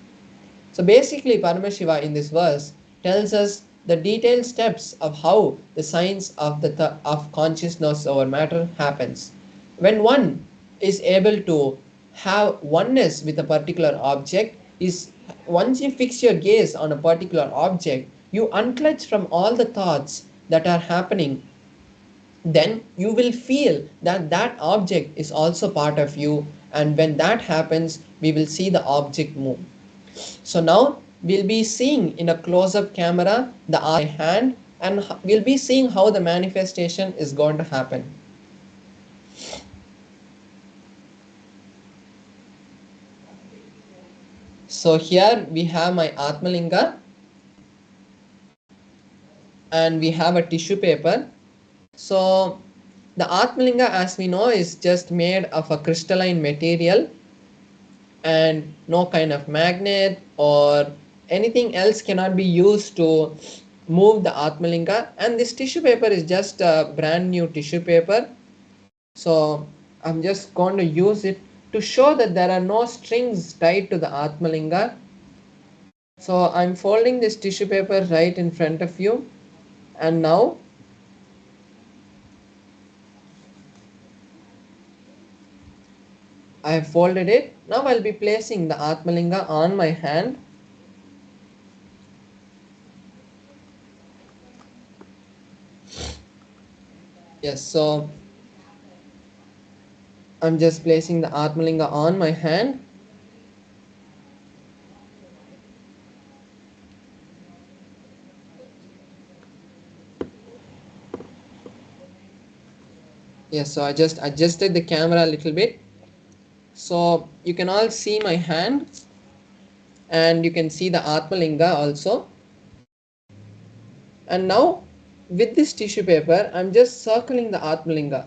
So basically, Paramashiva in this verse tells us the detailed steps of how the science of of consciousness over matter happens. When one is able to have oneness with a particular object, is once you fix your gaze on a particular object, you unclutch from all the thoughts that are happening. Then you will feel that that object is also part of you, and when that happens, we will see the object move. So now we'll be seeing in a close-up camera the eye hand, and we'll be seeing how the manifestation is going to happen. So here we have my Atmalinga, and we have a tissue paper. So the Atmalinga, as we know, is just made of a crystalline material, and no kind of magnet or anything else cannot be used to move the Atmalinga. And this tissue paper is just a brand new tissue paper. So I'm just going to use it to show that there are no strings tied to the Atmalinga. So I'm folding this tissue paper right in front of you, and now I have folded it. Now I'll be placing the Atmalinga on my hand. Yes, so I'm just placing the Atmalinga on my hand. Yes, so I just adjusted the camera a little bit. So you can all see my hand, and you can see the Atmalinga also. And now with this tissue paper, I'm just circling the Atmalinga.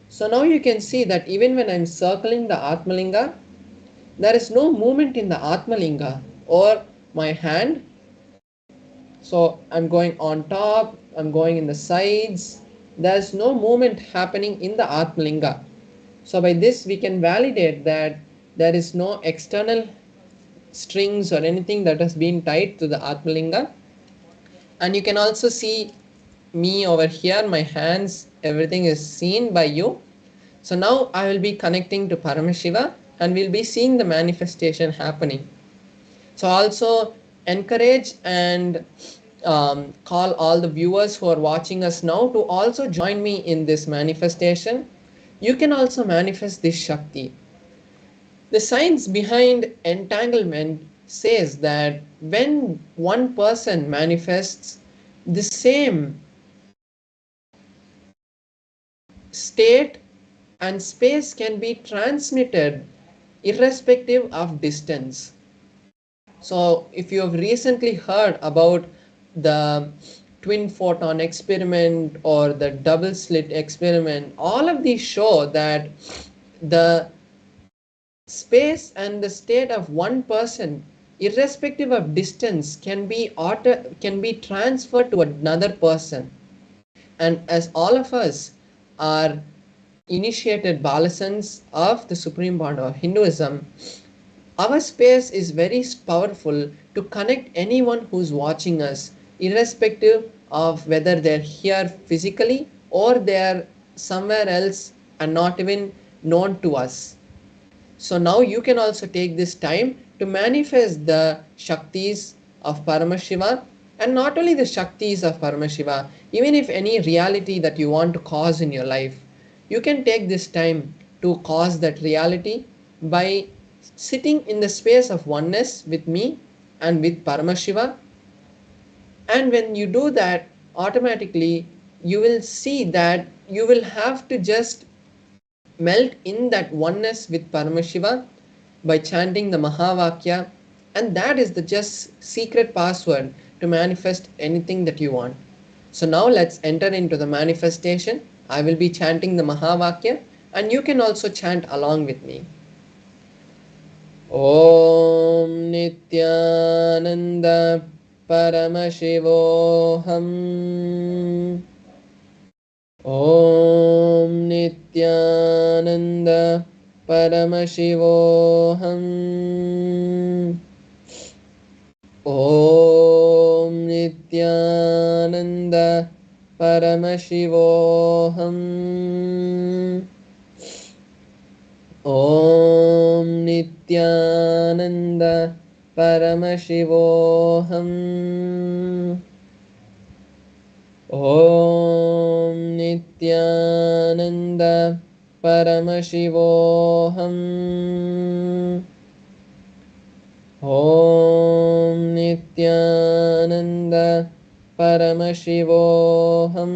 So now you can see that even when I'm circling the Atmalinga, there is no movement in the Atmalinga or my hand. So I'm going on top, I'm going in the sides. There's no movement happening in the Atmalinga. So by this we can validate that there is no external strings or anything that has been tied to the Atmalinga. And you can also see me over here, my hands, everything is seen by you. So now I will be connecting to Paramashiva, and we'll be seeing the manifestation happening. So also encourage and call all the viewers who are watching us now to also join me in this manifestation. You can also manifest this Shakti. The science behind entanglement says that when one person manifests the same state and space can be transmitted irrespective of distance. So, if you have recently heard about the twin photon experiment or the double slit experiment, all of these show that the space and the state of one person, irrespective of distance, can be transferred to another person. And as all of us are initiated balasans of the supreme bond of Hinduism, our space is very powerful to connect anyone who's watching us, irrespective of whether they're here physically or they're somewhere else and not even known to us. So now you can also take this time to manifest the Shaktis of Paramashiva, and not only the Shaktis of Paramashiva, even if any reality that you want to cause in your life, you can take this time to cause that reality by sitting in the space of oneness with me and with Paramashiva. And when you do that, automatically you will see that you will have to just melt in that oneness with Paramashiva by chanting the Mahavakya, and that is the just secret password to manifest anything that you want. So now let's enter into the manifestation. I will be chanting the Mahavakya, and you can also chant along with me. Om Nithyananda Paramashivoham. Om Nithyananda Paramashivoham. Om Nithyananda Paramashivoham. Om Nithyananda Paramashivoham. Om Nithyananda Paramashivoham. Om Nithyananda Paramashivoham.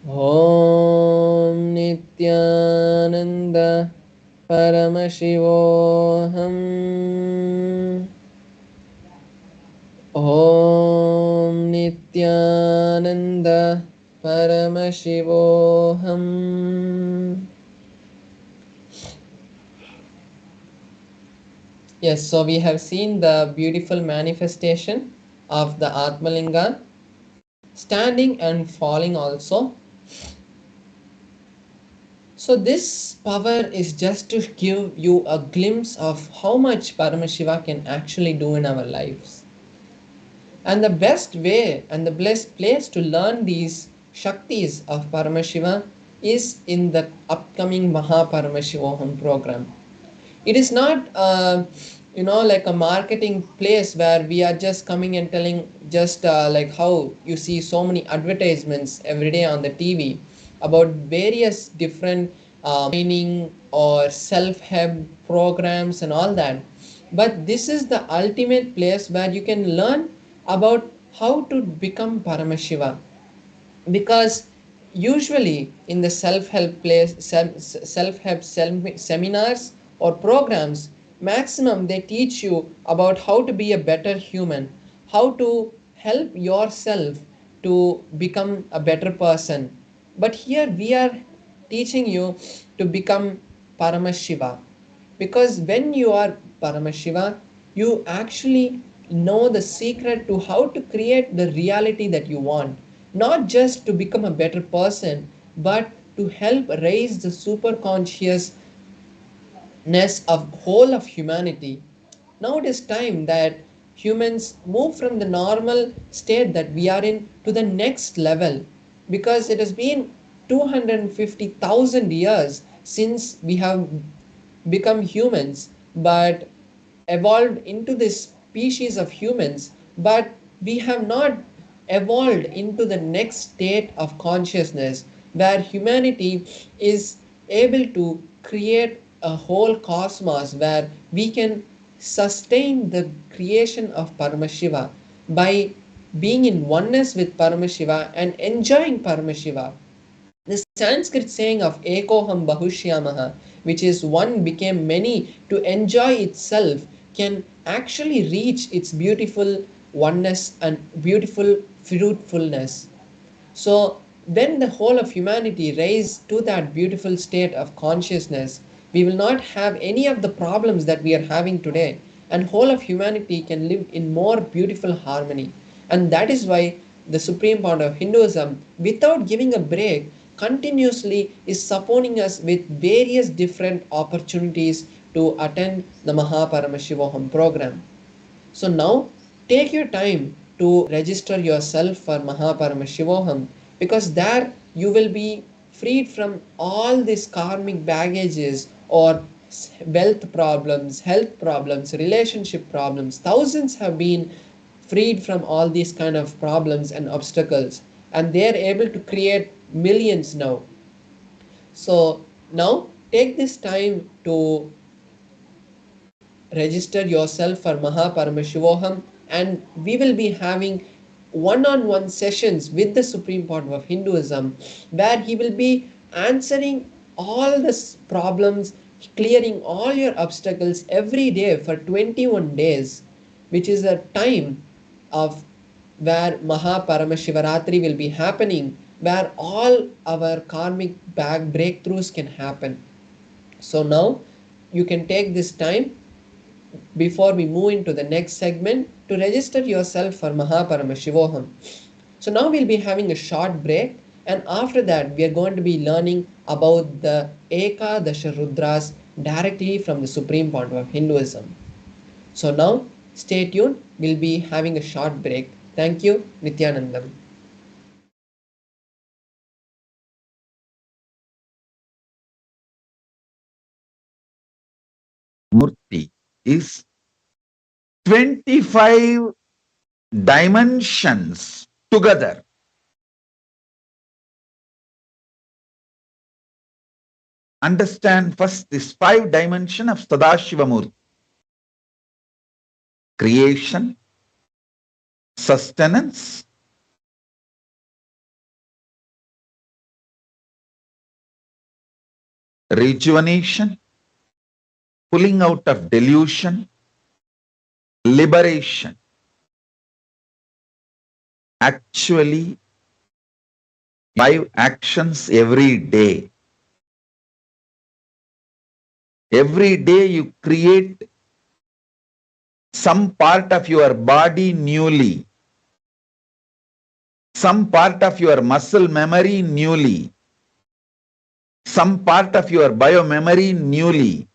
Om Nithyananda Paramashivoham. Om Nithyananda Paramashivoham. Yes, so we have seen the beautiful manifestation of the Atmalinga, standing and falling also. So this power is just to give you a glimpse of how much Paramashiva can actually do in our lives. And the best way and the best place to learn these Shaktis of Paramashiva is in the upcoming Mahaparamashivoham program. It is not like a marketing place where we are just coming and telling just like how you see so many advertisements every day on the TV about various different training or self-help programs and all that. But this is the ultimate place where you can learn about how to become Paramashiva. Because usually in the self-help seminars or programs, maximum they teach you about how to be a better human, how to help yourself to become a better person. But here we are teaching you to become Paramashiva. Because when you are Paramashiva, you actually know the secret to how to create the reality that you want. Not just to become a better person, but to help raise the super consciousness of whole of humanity. Now it is time that humans move from the normal state that we are in to the next level, because it has been 250,000 years since we have become humans, but evolved into this species of humans, but we have not evolved into the next state of consciousness where humanity is able to create a whole cosmos where we can sustain the creation of Paramashiva by being in oneness with Paramashiva and enjoying Paramashiva. The Sanskrit saying of Ekoham Bahushyamaha, which is one became many, to enjoy itself, can actually reach its beautiful oneness and beautiful fruitfulness. So, when the whole of humanity rise to that beautiful state of consciousness, we will not have any of the problems that we are having today, and whole of humanity can live in more beautiful harmony. And that is why the supreme point of Hinduism, without giving a break, continuously is supporting us with various different opportunities to attend the Mahaparamashivoham program. So now take your time to register yourself for Mahaparamashivoham, because there you will be freed from all these karmic baggages or wealth problems, health problems, relationship problems. Thousands have been freed from all these kind of problems and obstacles, and they are able to create millions now. So now take this time to register yourself for Mahaparamashivoham, and we will be having one-on-one sessions with the Supreme Point of Hinduism, where he will be answering all the problems, clearing all your obstacles every day for 21 days, which is a time of where Mahaparamashivaratri will be happening, where all our karmic bag breakthroughs can happen. So now you can take this time before we move into the next segment to register yourself for Mahaparamashivoham. So now we'll be having a short break, and after that we are going to be learning about the Ekadasha Rudras directly from the Supreme Point of Hinduism. So now stay tuned, we'll be having a short break. Thank you, Nithyanandam. Murti is 25 dimensions together. Understand first this 5 dimension of Sadashivamurti. Creation, sustenance, rejuvenation, pulling out of delusion, liberation. Actually, 5 actions every day. Every day you create some part of your body newly, some part of your muscle memory newly, some part of your biomemory newly,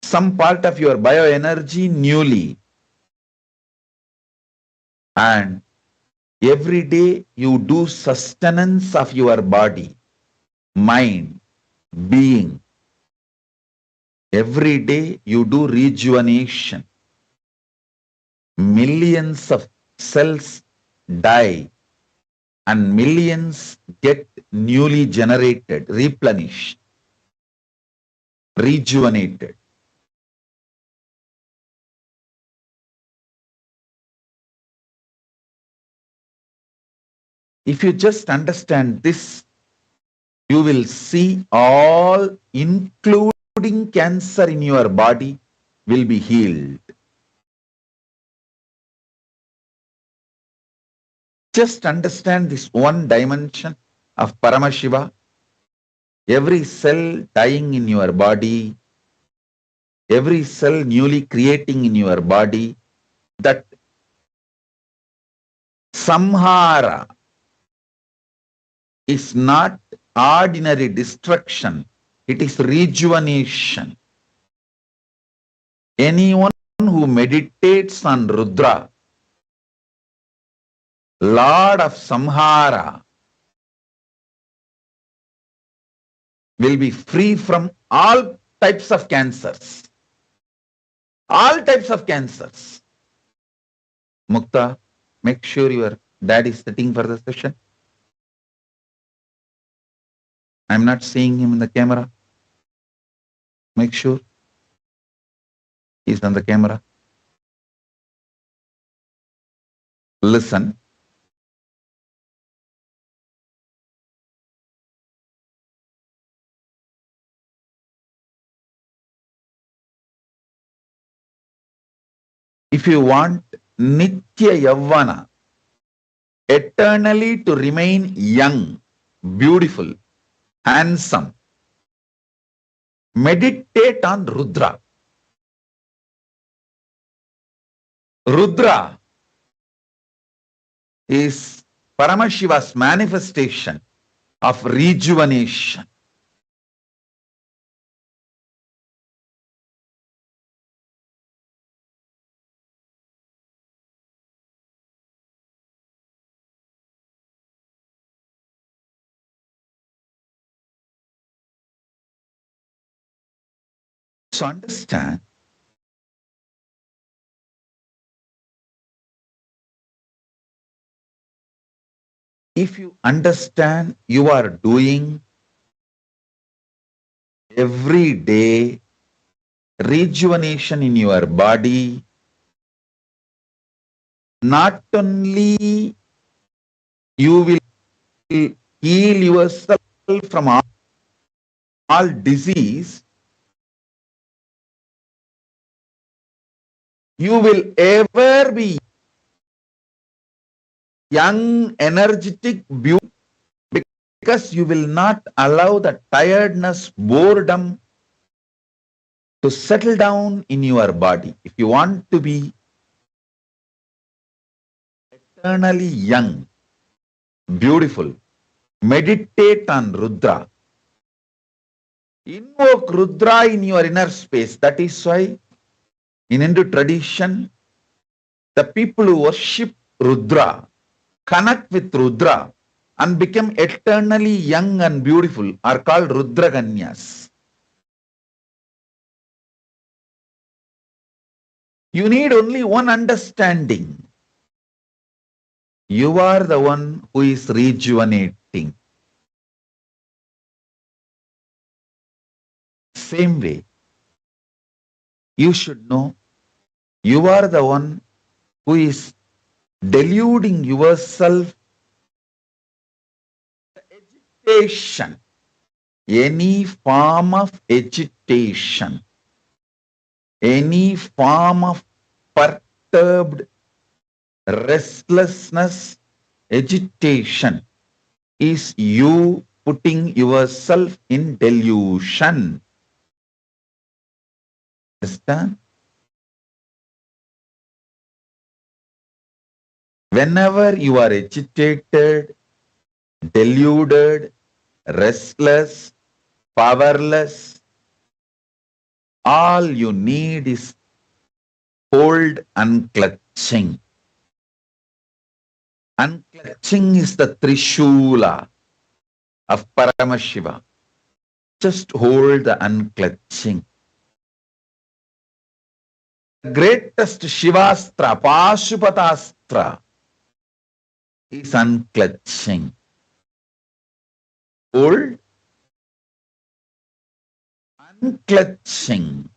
some part of your bioenergy newly. And every day you do sustenance of your body, mind, being. Every day you do rejuvenation. Millions of cells die and millions get newly generated, replenished, rejuvenated. If you just understand this, you will see all, including cancer in your body, will be healed. Just understand this one dimension of Paramashiva. Every cell dying in your body, every cell newly creating in your body, that samhara is not ordinary destruction, it is rejuvenation. Anyone who meditates on Rudra, Lord of Samhara, will be free from all types of cancers. All types of cancers. Mukta, make sure your dad is sitting for the session. I'm not seeing him in the camera. Make sure. He's on the camera. Listen. If you want Nitya Yavana, eternally to remain young, beautiful, handsome, meditate on Rudra. Rudra is Paramashiva's manifestation of rejuvenation. So understand, if you understand you are doing every day rejuvenation in your body, not only you will heal yourself from all disease, you will ever be young, energetic, beautiful, because you will not allow the tiredness, boredom to settle down in your body. If you want to be eternally young, beautiful, meditate on Rudra. Invoke Rudra in your inner space. That is why in Hindu tradition, the people who worship Rudra, connect with Rudra, and become eternally young and beautiful are called Rudraganyas. You need only one understanding. You are the one who is rejuvenating. Same way, you should know you are the one who is deluding yourself. Agitation, any form of agitation, any form of perturbed restlessness, agitation is you putting yourself in delusion. Understand? Whenever you are agitated, deluded, restless, powerless, all you need is hold unclutching. Unclutching is the Trishula of Paramashiva. Just hold the unclutching. The greatest Shivastra, Pashupatastra, is unclutching. Hold, unclutching,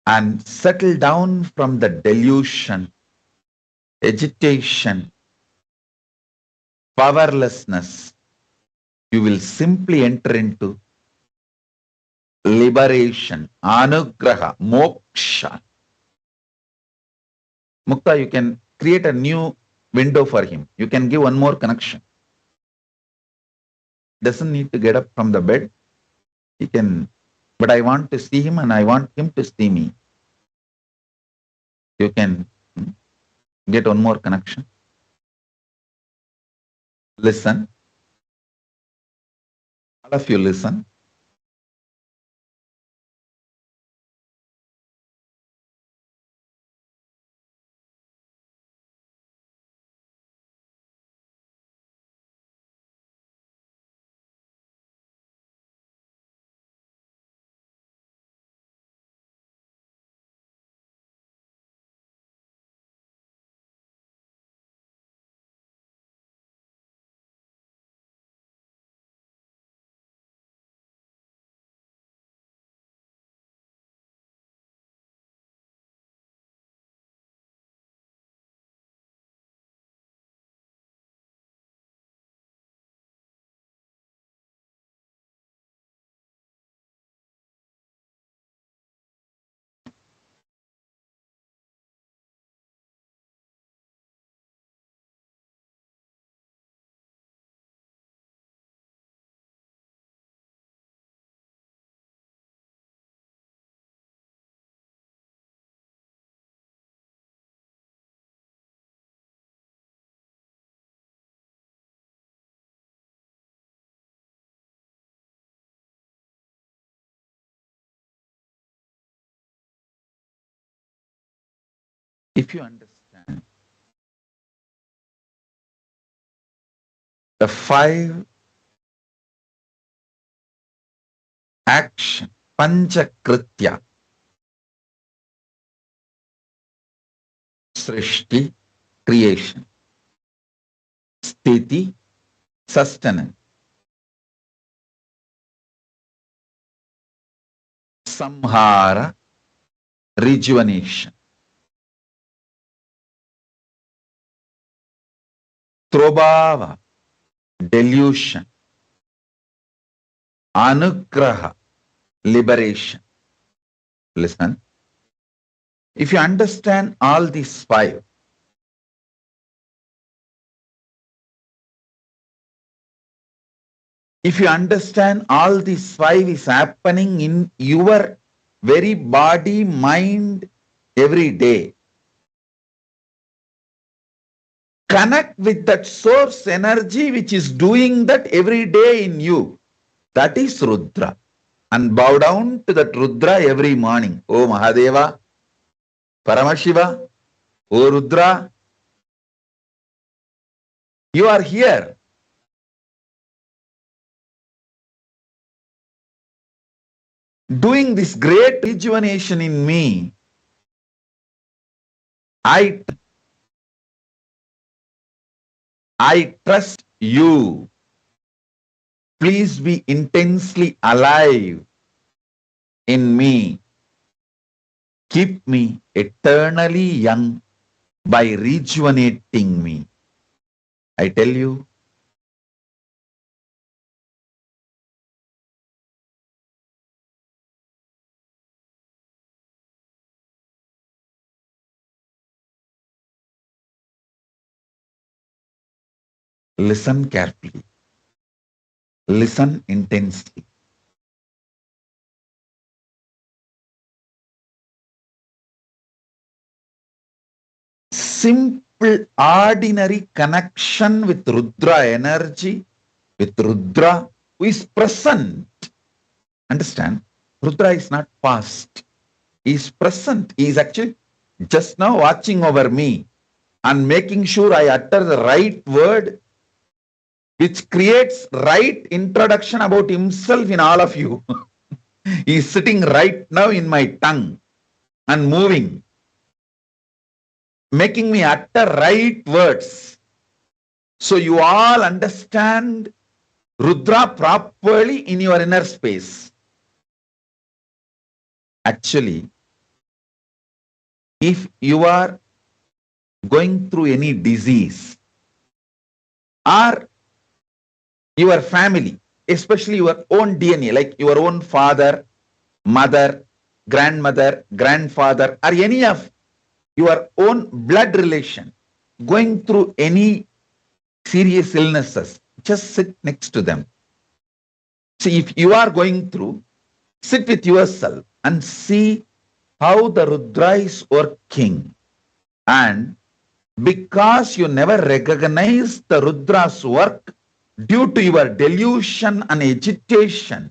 and settle down from the delusion, agitation, powerlessness. You will simply enter into liberation, anugraha, moksha. Mukta, you can create a new window for him. You can give one more connection. Doesn't need to get up from the bed. He can, but I want to see him and I want him to see me. You can get one more connection. Listen. All of you listen. If you understand the 5 action, Panchakritya, Srishti, creation, Sthiti, sustenance, Samhara, rejuvenation, Trobhava, delusion, Anugraha, liberation. Listen, if you understand all these 5, if you understand all these 5 is happening in your very body, mind, every day, connect with that source energy which is doing that every day in you. That is Rudra. And bow down to that Rudra every morning. Oh Mahadeva, Paramashiva, oh Rudra, you are here. Doing this great rejuvenation in me. I trust you. Please be intensely alive in me. Keep me eternally young by rejuvenating me. I tell you, listen carefully, listen intensely. Simple, ordinary connection with Rudra energy, with Rudra who is present. Understand? Rudra is not past. He is present. He is actually just now watching over me and making sure I utter the right word which creates right introduction about himself in all of you. He is sitting right now in my tongue and moving, making me utter right words. So you all understand Rudra properly in your inner space. Actually, if you are going through any disease or your family, especially your own DNA, like your own father, mother, grandmother, grandfather, or any of your own blood relation going through any serious illnesses, just sit next to them. See, if you are going through, sit with yourself and see how the Rudra is working. And because you never recognize the Rudra's work due to your delusion and agitation,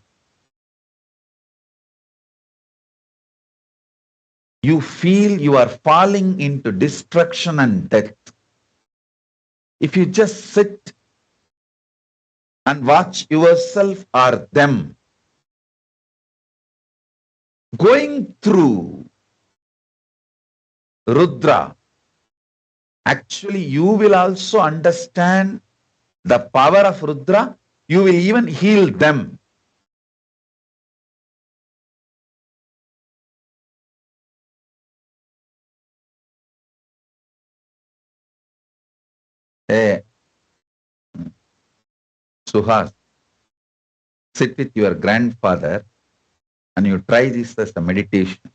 you feel you are falling into destruction and death. If you just sit and watch yourself or them going through Rudra, actually you will also understand the power of Rudra. You will even heal them. Hey, Suhas, sit with your grandfather and you try this as a meditation.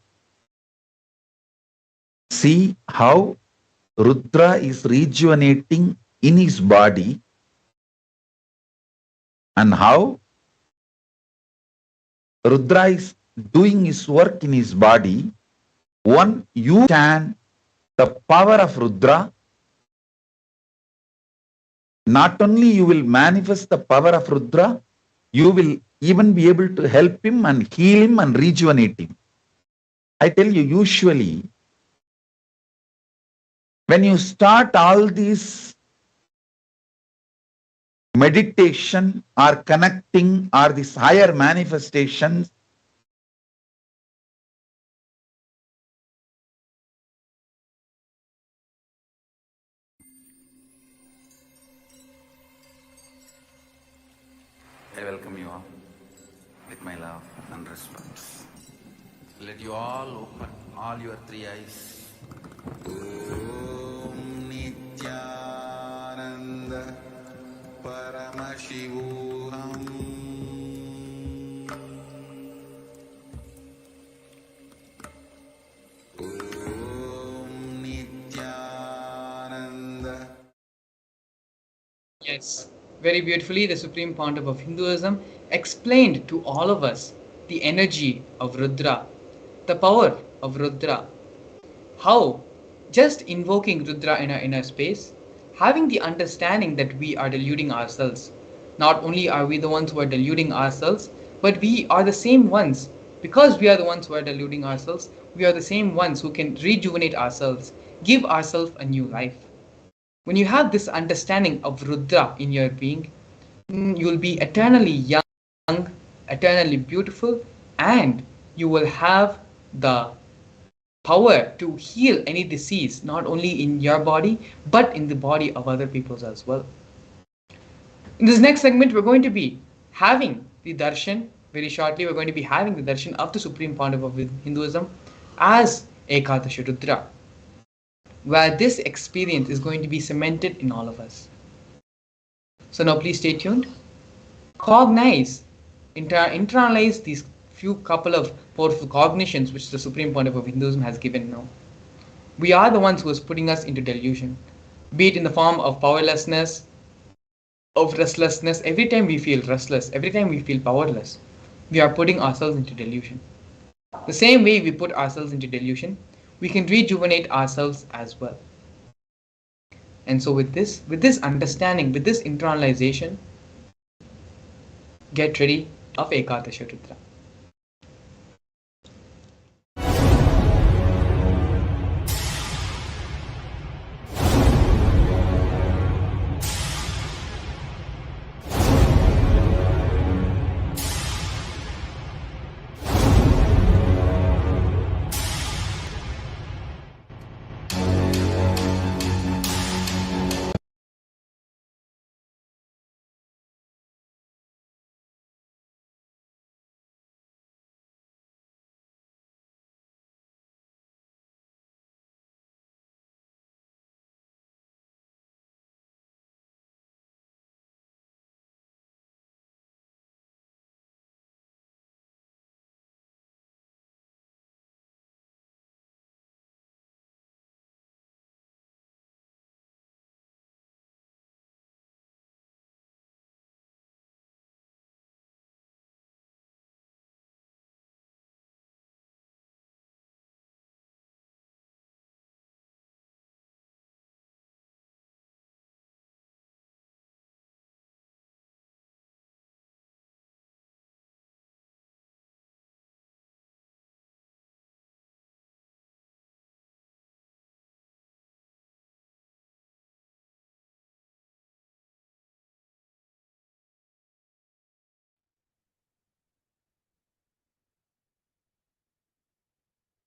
See how Rudra is rejuvenating in his body and how Rudra is doing his work in his body. One, you understand the power of Rudra. Not only you will manifest the power of Rudra, you will even be able to help him and heal him and rejuvenate him. I tell you, usually When you start all these meditation or connecting or these higher manifestations, I welcome you all with my love and respect. Let you all open all your three eyes. Om Nithyananda Paramashivam. Om Nithyananda. Yes, very beautifully, the Supreme Pontiff of Hinduism explained to all of us the energy of Rudra, the power of Rudra, how just invoking Rudra in our inner space, having the understanding that we are deluding ourselves. Not only are we the ones who are deluding ourselves, but we are the same ones. Because we are the ones who are deluding ourselves, we are the same ones who can rejuvenate ourselves, give ourselves a new life. When you have this understanding of Rudra in your being, you'll be eternally young, eternally beautiful, and you will have the power to heal any disease, not only in your body, but in the body of other people's as well. In this next segment, we're going to be having the Darshan. Very shortly, we're going to be having the Darshan of the Supreme Pontiff of Hinduism as Ekadasha Rudra, where this experience is going to be cemented in all of us. So now please stay tuned. Cognize, internalize these few couple of powerful cognitions which the Supreme Pontiff of Hinduism has given now. We are the ones who is putting us into delusion, be it in the form of powerlessness, of restlessness. Every time we feel restless, every time we feel powerless, we are putting ourselves into delusion. The same way we put ourselves into delusion, we can rejuvenate ourselves as well. And so with this understanding, with this internalization, get ready of Ekadasha Rudra.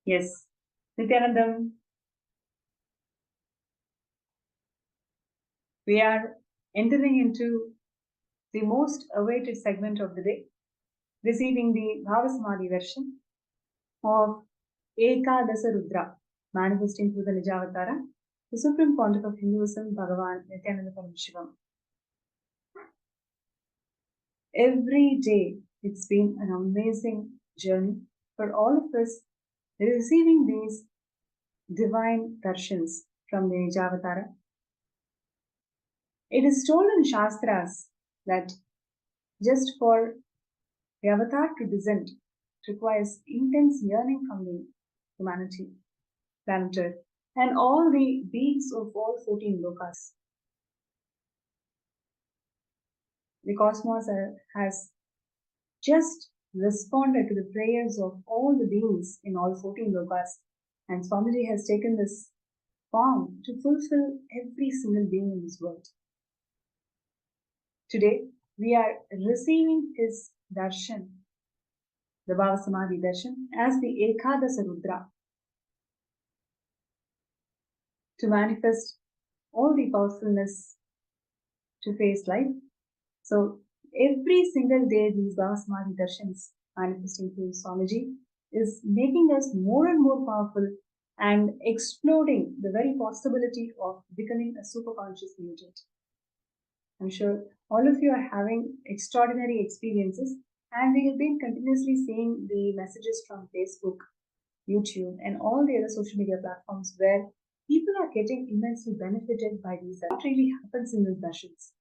Yes, Nithyanandam, we are entering into the most awaited segment of the day, receiving the Bhava Samadhi version of Ekadasa Rudra, manifesting through the Nijavatara, the Supreme Pontiff of Hinduism, Bhagavan Nithyananda Paramashivam. Every day, it's been an amazing journey for all of us receiving these divine darshans from the Nijavatara. It is told in Shastras that just for the avatar to descend, it requires intense yearning from the humanity, planet Earth, and all the beings of all 14 lokas. The cosmos has just responded to the prayers of all the beings in all 14 lokas, and Swamiji has taken this form to fulfill every single being in this world. Today, we are receiving his Darshan, the Bhava Samadhi Darshan, as the Ekadasha Rudra to manifest all the powerfulness to face life. So, every single day, these Bhava Samadhi Darshans manifesting through Swamiji is making us more and more powerful and exploding the very possibility of becoming a super conscious mutant. I'm sure all of you are having extraordinary experiences, and we have been continuously seeing the messages from Facebook, YouTube, and all the other social media platforms where people are getting immensely benefited by these. What really happens in these sessions?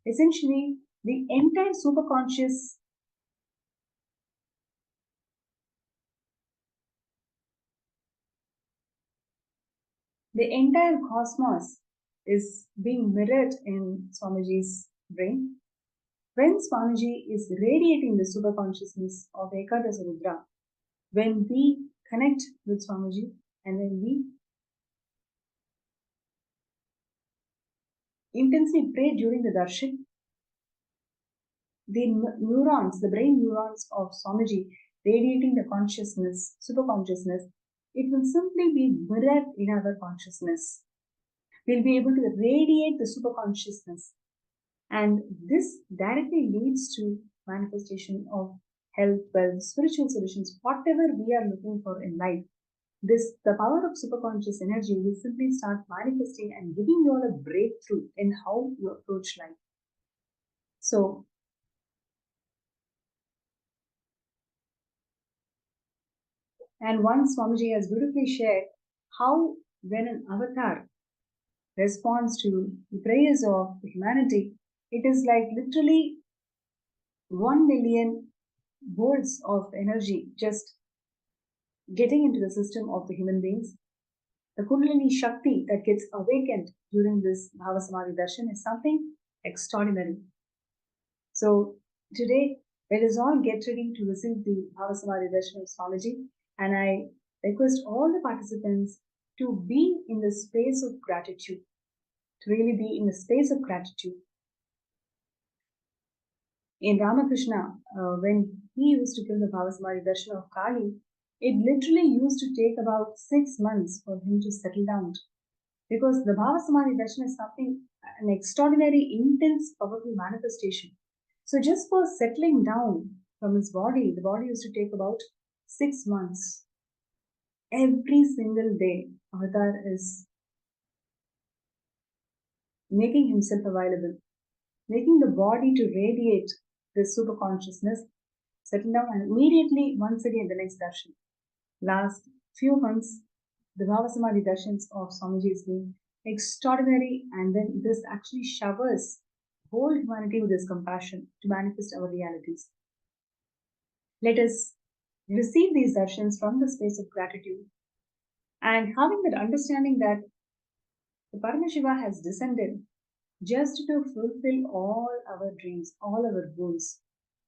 Essentially, the entire superconscious the entire cosmos is being mirrored in Swamiji's brain. When Swamiji is radiating the superconsciousness of Ekadasha Rudra, when we connect with Swamiji and when we intensely pray during the darshan, the neurons, the brain neurons of Swamiji radiating the consciousness, superconsciousness, it will simply be mirrored in our consciousness. We'll be able to radiate the superconsciousness, and this directly leads to manifestation of health, wealth, spiritual solutions, whatever we are looking for in life. The power of superconscious energy will simply start manifesting and giving you all a breakthrough in how you approach life. So, and once Swamiji has beautifully shared how when an avatar responds to the prayers of humanity, it is like literally 1 million volts of energy just getting into the system of the human beings. The Kundalini Shakti that gets awakened during this Bhava Samadhi Darshan is something extraordinary. So today, let us all get ready to receive the Bhava Samadhi Darshan of Swamiji, and I request all the participants to be in the space of gratitude, to really be in the space of gratitude. In Ramakrishna, when he used to give the Bhava Samadhi Darshan of Kali, it literally used to take about 6 months for him to settle down. Because the Bhava Samadhi Darshan is something, an extraordinary, intense, powerful manifestation. So just for settling down from his body, the body used to take about 6 months. Every single day, Avatar is making himself available, making the body to radiate this super consciousness, settle down, and immediately, once again, the next darshan. Last few months, the Bhava Samadhi darshans of Swamiji has been extraordinary, and then this actually showers whole humanity with his compassion to manifest our realities. Let us receive these darshans from the space of gratitude and having that understanding that the Paramashiva has descended just to fulfill all our dreams, all our goals.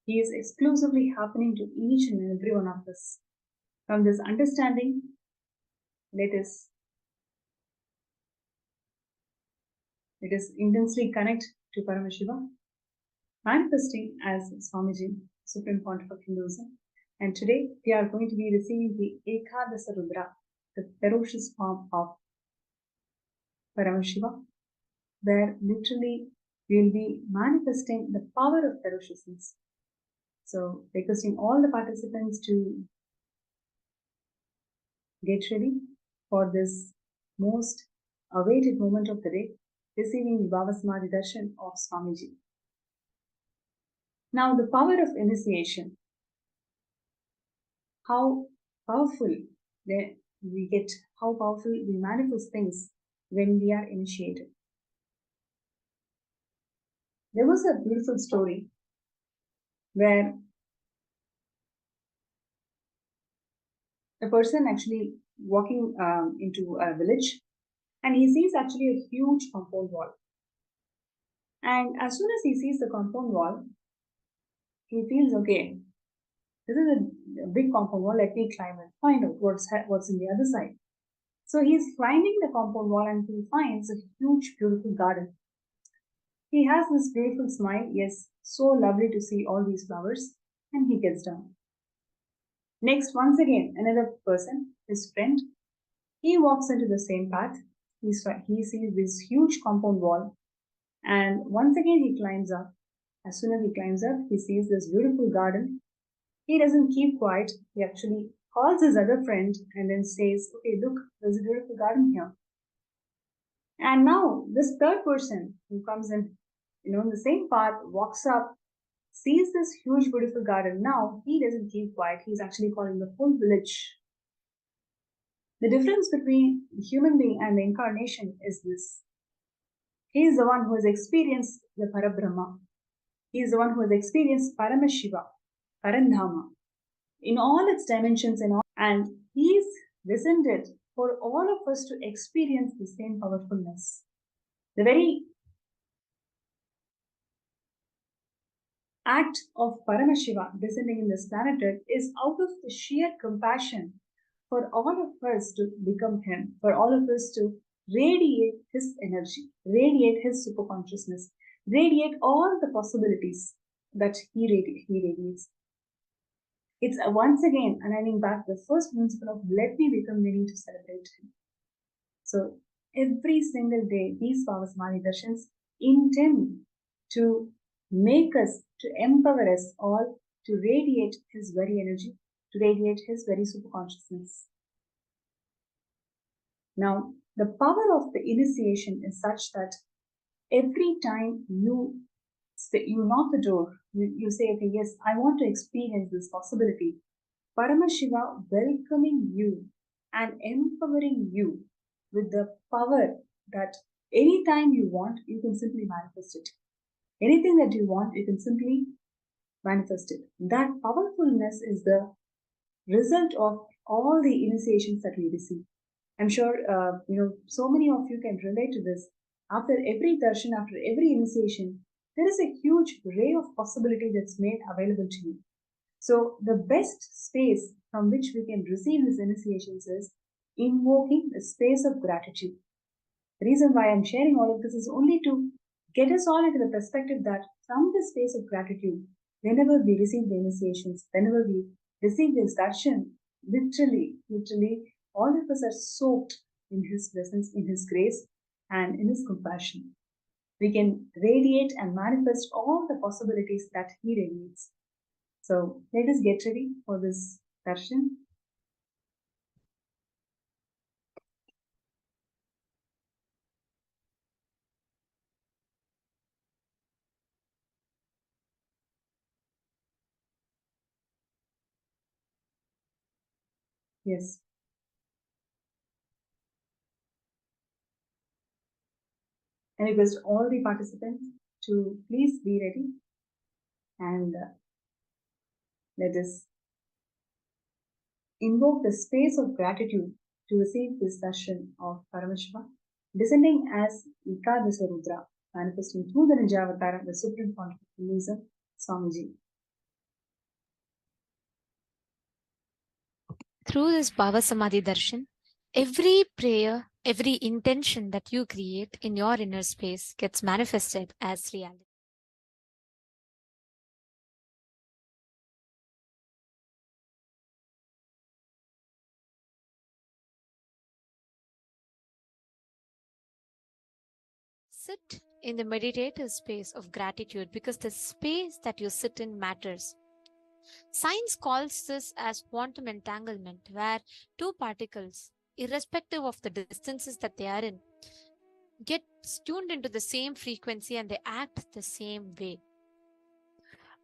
He is exclusively happening to each and every one of us. From this understanding, let us intensely connect to Paramashiva, manifesting as Swamiji, Supreme Pontiff of Hinduism. And today we are going to be receiving the Ekadasha Rudra, the ferocious form of Paramashiva, where literally we will be manifesting the power of ferociousness. So, requesting all the participants to get ready for this most awaited moment of the day, receiving the Bhava Samadhi Darshan of Swamiji. Now, the power of initiation. How powerful we get, how powerful we manifest things when we are initiated. There was a beautiful story where a person actually walking into a village, and he sees actually a huge compound wall. And as soon as he sees the compound wall, he feels, okay, this is a big compound wall, let me climb and find out what's in the other side. So he's climbing the compound wall and he finds a huge, beautiful garden. He has this beautiful smile, yes, so lovely to see all these flowers, and he gets down. Next, once again, another person, his friend, he walks into the same path. He sees this huge compound wall, and once again he climbs up. As soon as he climbs up, he sees this beautiful garden. He doesn't keep quiet. He actually calls his other friend and then says, "Okay, look, there's a beautiful garden here." And now this third person who comes in, in the same path, walks up, sees this huge, beautiful garden. Now he doesn't keep quiet. He's actually calling the whole village. The difference between the human being and the incarnation is this. He is the one who has experienced the Parabrahma. He is the one who has experienced Paramashiva, Parandhama, in all its dimensions and he's descended for all of us to experience the same powerfulness. The very act of Paramashiva descending in this planet Earth is out of the sheer compassion for all of us to become him, for all of us to radiate his energy, radiate his superconsciousness, radiate all the possibilities that he radiates. It's once again aligning back the first principle of let me become many to celebrate him. So every single day, these Bhava Samadhi Darshans intend to make us, to empower us all to radiate his very energy, to radiate his very superconsciousness. Now, the power of the initiation is such that every time you knock the door, you say, okay, yes, I want to experience this possibility. Paramashiva welcoming you and empowering you with the power that anytime you want, you can simply manifest it. Anything that you want, you can simply manifest it. That powerfulness is the result of all the initiations that we receive. I'm sure, so many of you can relate to this. After every darshan, after every initiation, there is a huge ray of possibility that's made available to you. So the best space from which we can receive these initiations is invoking the space of gratitude. The reason why I'm sharing all of this is only to get us all into the perspective that from the space of gratitude, whenever we receive the initiations, whenever we receive this darshan, literally, all of us are soaked in his presence, in his grace, and in his compassion. We can radiate and manifest all the possibilities that he radiates. So let us get ready for this darshan. Yes. I request all the participants to please be ready and let us invoke the space of gratitude to receive this darshan of Paramashiva, descending as Ekadasha Rudra, manifesting through the Ninja the supreme founder of Hinduism, Swamiji. Through this Bhava Samadhi Darshan, every prayer, every intention that you create in your inner space gets manifested as reality. Sit in the meditative space of gratitude because the space that you sit in matters. Science calls this as quantum entanglement, where two particles, irrespective of the distances that they are in, get tuned into the same frequency and they act the same way.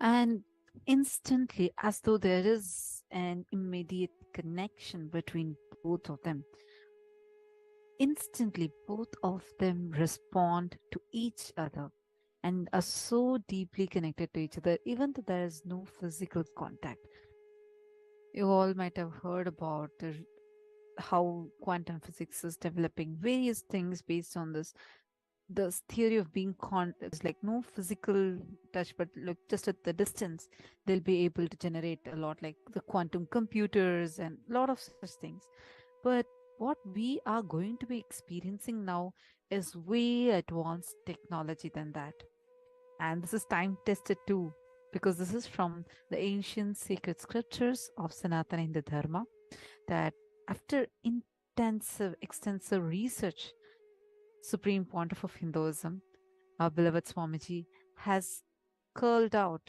And instantly, as though there is an immediate connection between both of them, instantly both of them respond to each other and are so deeply connected to each other, even though there is no physical contact. You all might have heard about how quantum physics is developing various things based on this theory of being is like no physical touch, but look, just at the distance they'll be able to generate a lot, like the quantum computers and a lot of such things. But what we are going to be experiencing now is way advanced technology than that. And this is time tested too, because this is from the ancient sacred scriptures of Sanatana Hindu Dharma, that after intensive, extensive research, Supreme Pontiff of Hinduism, our beloved Swamiji, has curled out,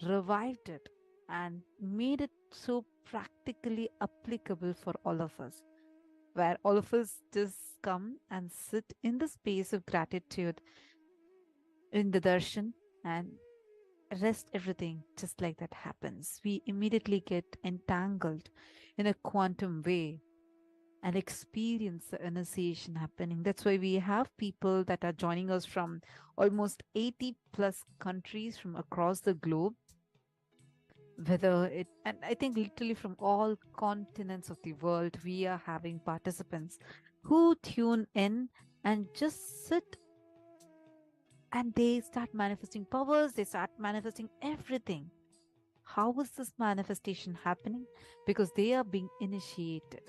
revived it, and made it so practically applicable for all of us, where all of us just come and sit in the space of gratitude in the darshan and rest everything just like that happens. We immediately get entangled in a quantum way and experience the initiation happening. That's why we have people that are joining us from almost 80 plus countries from across the globe, whether it, and I think literally from all continents of the world, we are having participants who tune in and just sit and they start manifesting powers, they start manifesting everything. How is this manifestation happening? Because they are being initiated.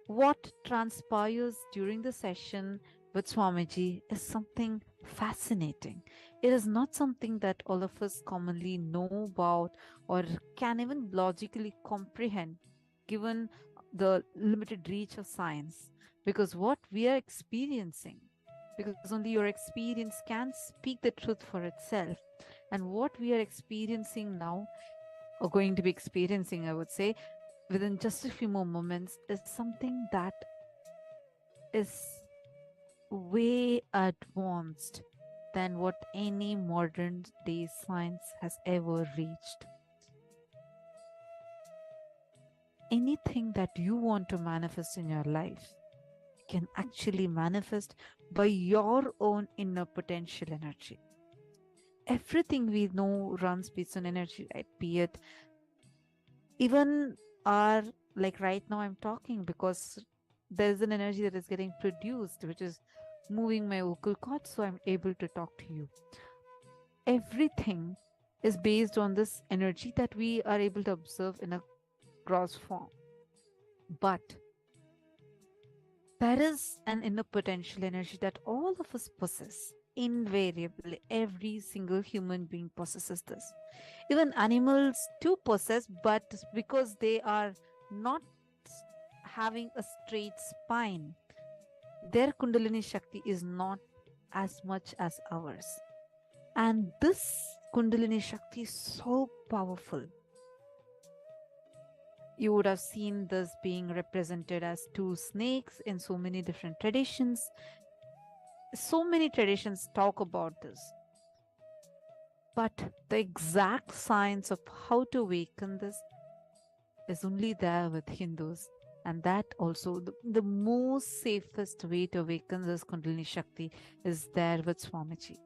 What transpires during the session with Swamiji is something fascinating. It is not something that all of us commonly know about or can even logically comprehend, given the limited reach of science. Because what we are experiencing, because only your experience can speak the truth for itself. And what we are experiencing now, or going to be experiencing, I would say, within just a few more moments, is something that is way advanced than what any modern day science has ever reached. Anything that you want to manifest in your life can actually manifest by your own inner potential energy. Everything we know runs based on energy, right? Be it even our, like right now I'm talking because there's an energy that is getting produced, which is moving my vocal cords, so I'm able to talk to you. Everything is based on this energy that we are able to observe in a gross form. But there is an inner potential energy that all of us possess. Invariably, every single human being possesses this. Even animals too possess, but because they are not having a straight spine, their Kundalini Shakti is not as much as ours. And this Kundalini Shakti is so powerful. You would have seen this being represented as two snakes in so many different traditions. So many traditions talk about this. But the exact science of how to awaken this is only there with Hindus. And that also, the most safest way to awaken this Kundalini Shakti is there with Swamiji.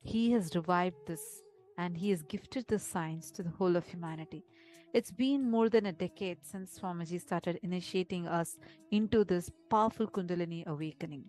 He has revived this and he has gifted the science to the whole of humanity. It's been more than a decade since Swamiji started initiating us into this powerful Kundalini awakening.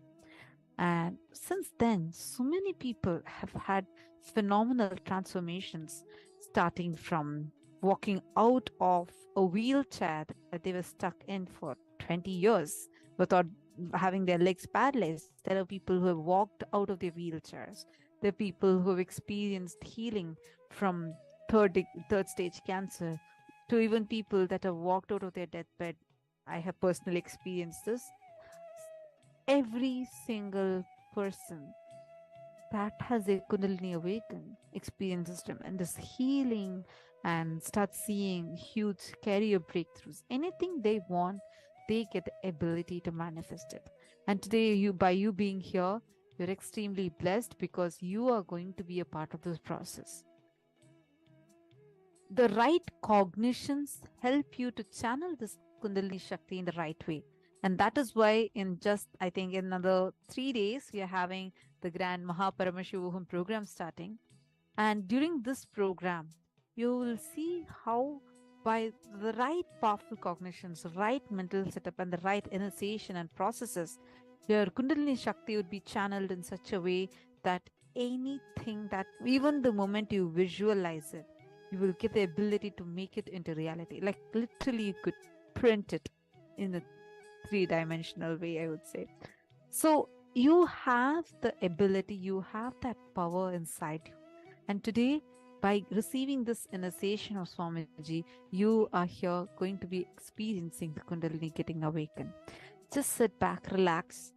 And since then, so many people have had phenomenal transformations, starting from walking out of a wheelchair that they were stuck in for 20 years without having their legs paralyzed. There are people who have walked out of their wheelchairs. There are people who have experienced healing from third stage cancer, to even people that have walked out of their deathbed. I have personally experienced this. Every single person that has a Kundalini awaken experiences tremendous healing and starts seeing huge career breakthroughs. Anything they want, they get the ability to manifest it. And today, by you being here, you're extremely blessed because you are going to be a part of this process. The right cognitions help you to channel this Kundalini Shakti in the right way. And that is why in just, I think, in another 3 days, we are having the grand Paramashivam program starting. And during this program, you will see how by the right powerful cognitions, right mental setup, and the right initiation and processes, your Kundalini Shakti would be channeled in such a way that anything that, even the moment you visualize it, you will get the ability to make it into reality. Like literally, you could print it in a three-dimensional way, I would say. So you have the ability, you have that power inside you. And today, by receiving this initiation of Swamiji, you are here going to be experiencing the Kundalini getting awakened. Just sit back, relax,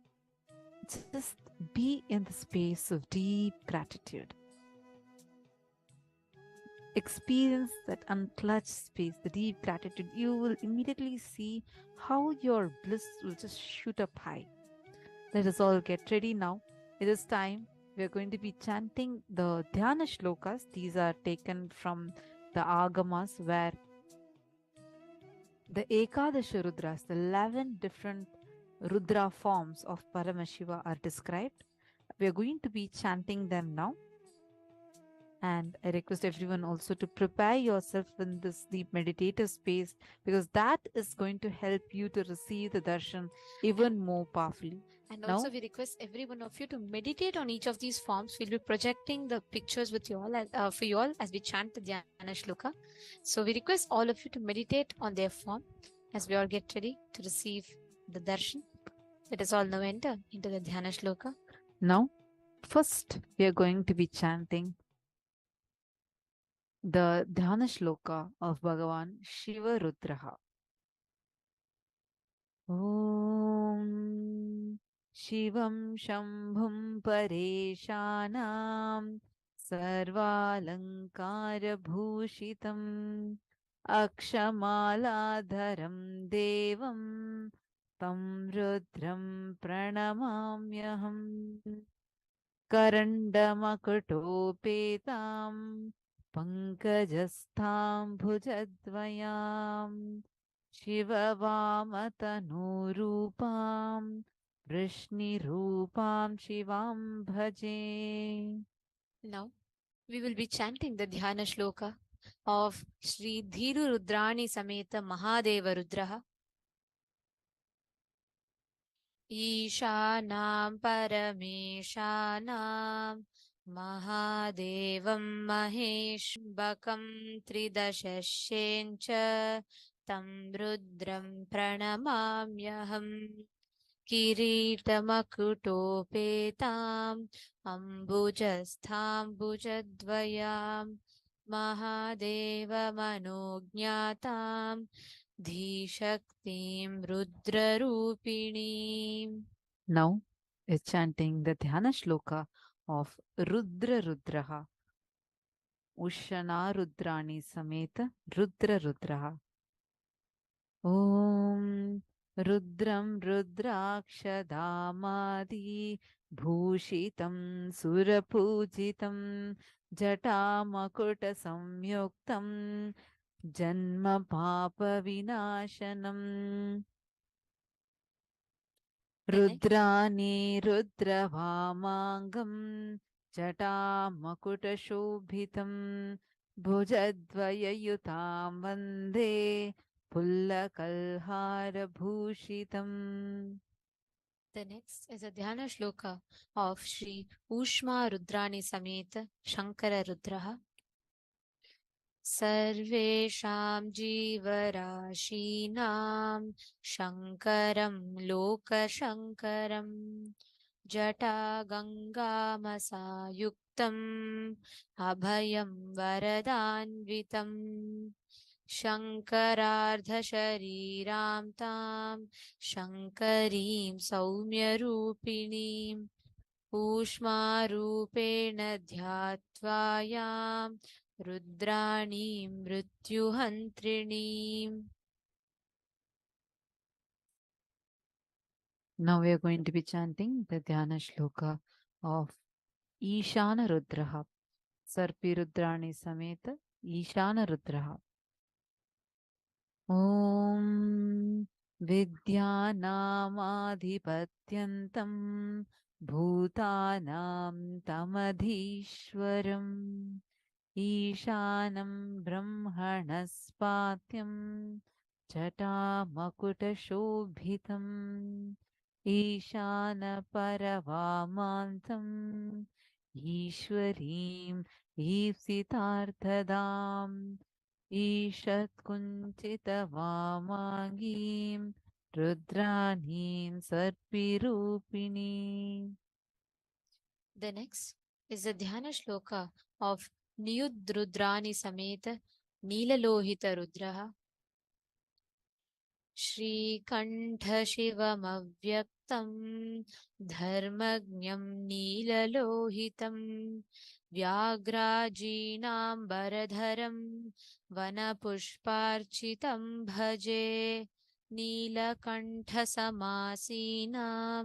just be in the space of deep gratitude. Experience that unclutched space, the deep gratitude. You will immediately see how your bliss will just shoot up high. Let us all get ready now. It is time. We are going to be chanting the Dhyana shlokas. These are taken from the Agamas, where the Ekadasha Rudras, the 11 different Rudra forms of Paramashiva, are described. We are going to be chanting them now. And I request everyone also to prepare yourself in this deep meditative space, because that is going to help you to receive the darshan even more powerfully. And Now, also, we request every one of you to meditate on each of these forms. We'll be projecting the pictures with you all, for you all, as we chant the Dhyana Shloka. So we request all of you to meditate on their form as we all get ready to receive the darshan. Let us all now enter into the Dhyana Shloka. Now, first we are going to be chanting the Dhyana Shloka of Bhagavan Shiva Rudraha. Om Shivam Shambhum Pareshanam Sarvalankara Bhushitam Akshamalādharam Devam Tam Rudram Pranamamyaham Karandamakutopetam Pankajastham Bhujadvayam Shivavatanoorupam Vrishni-rupam Shivam Bhaje. Now, we will be chanting the Dhyana Shloka of Sri Dhiru Rudrani Sameta Mahadeva Rudraha. Ishanam Parameshanam Mahadevam Maheshbakam Tridashashencha Tam Rudram Pranamamyaham Kiritamakutopetam Ambujastham Bhujadvayam Mahadeva Manognatam Dhishaktim Rudrarupinim. Now is chanting the Dhyana Shloka of Rudra Rudraha. Ushana Rudrani Sameta Rudra Rudraha. Om Rudram Rudrakshadamadi Bhushitam Surapujitam Jatamakuta Samyuktam Janma Papa Vinashanam Rudrani Rudravamangam Jatamakuta Shobhitam Bhujadvayayutam Vande Pullakalhara Bhushitam. The next is a Dhyana Shloka of Sri Ushma Rudrani Sameta Shankara Rudraha. Sarvesham Jivarashinam Shankaram Loka Shankaram Jata Ganga Masayuktam Abhayam Varadanvitam Shankarardha Shariram Tam Shankarim Saumya Rupinim Ushma Rupena Dhyatvayam Rudrani Mrityuhantrinim. Now we are going to be chanting the Dhyana Shloka of Ishana Rudraha. Sarpi Rudrani Sameta Ishana Rudraha. Om Vidyanāmadhipatyantam Bhutanam Tamadhishwaram Ishanam Brahmanaspatyam Jatamakuta-shobhitam Ishana Paravamantam Ishwarim Ipsitarthadam ईषत् कुञ्चितवामाङ्गीं रुद्राणीं सर्पिरूपिणीम्. The next is the Dhyana Shloka of Niyudrudrani Sameta Neelalohita Rudraha श्रीकण्ठशिवमव्यक्तं धर्मज्ञं नीललोहितं व्याघ्राजीनाम्बरधरं वनपुष्पार्चितं भजे नीलकण्ठसमासीनां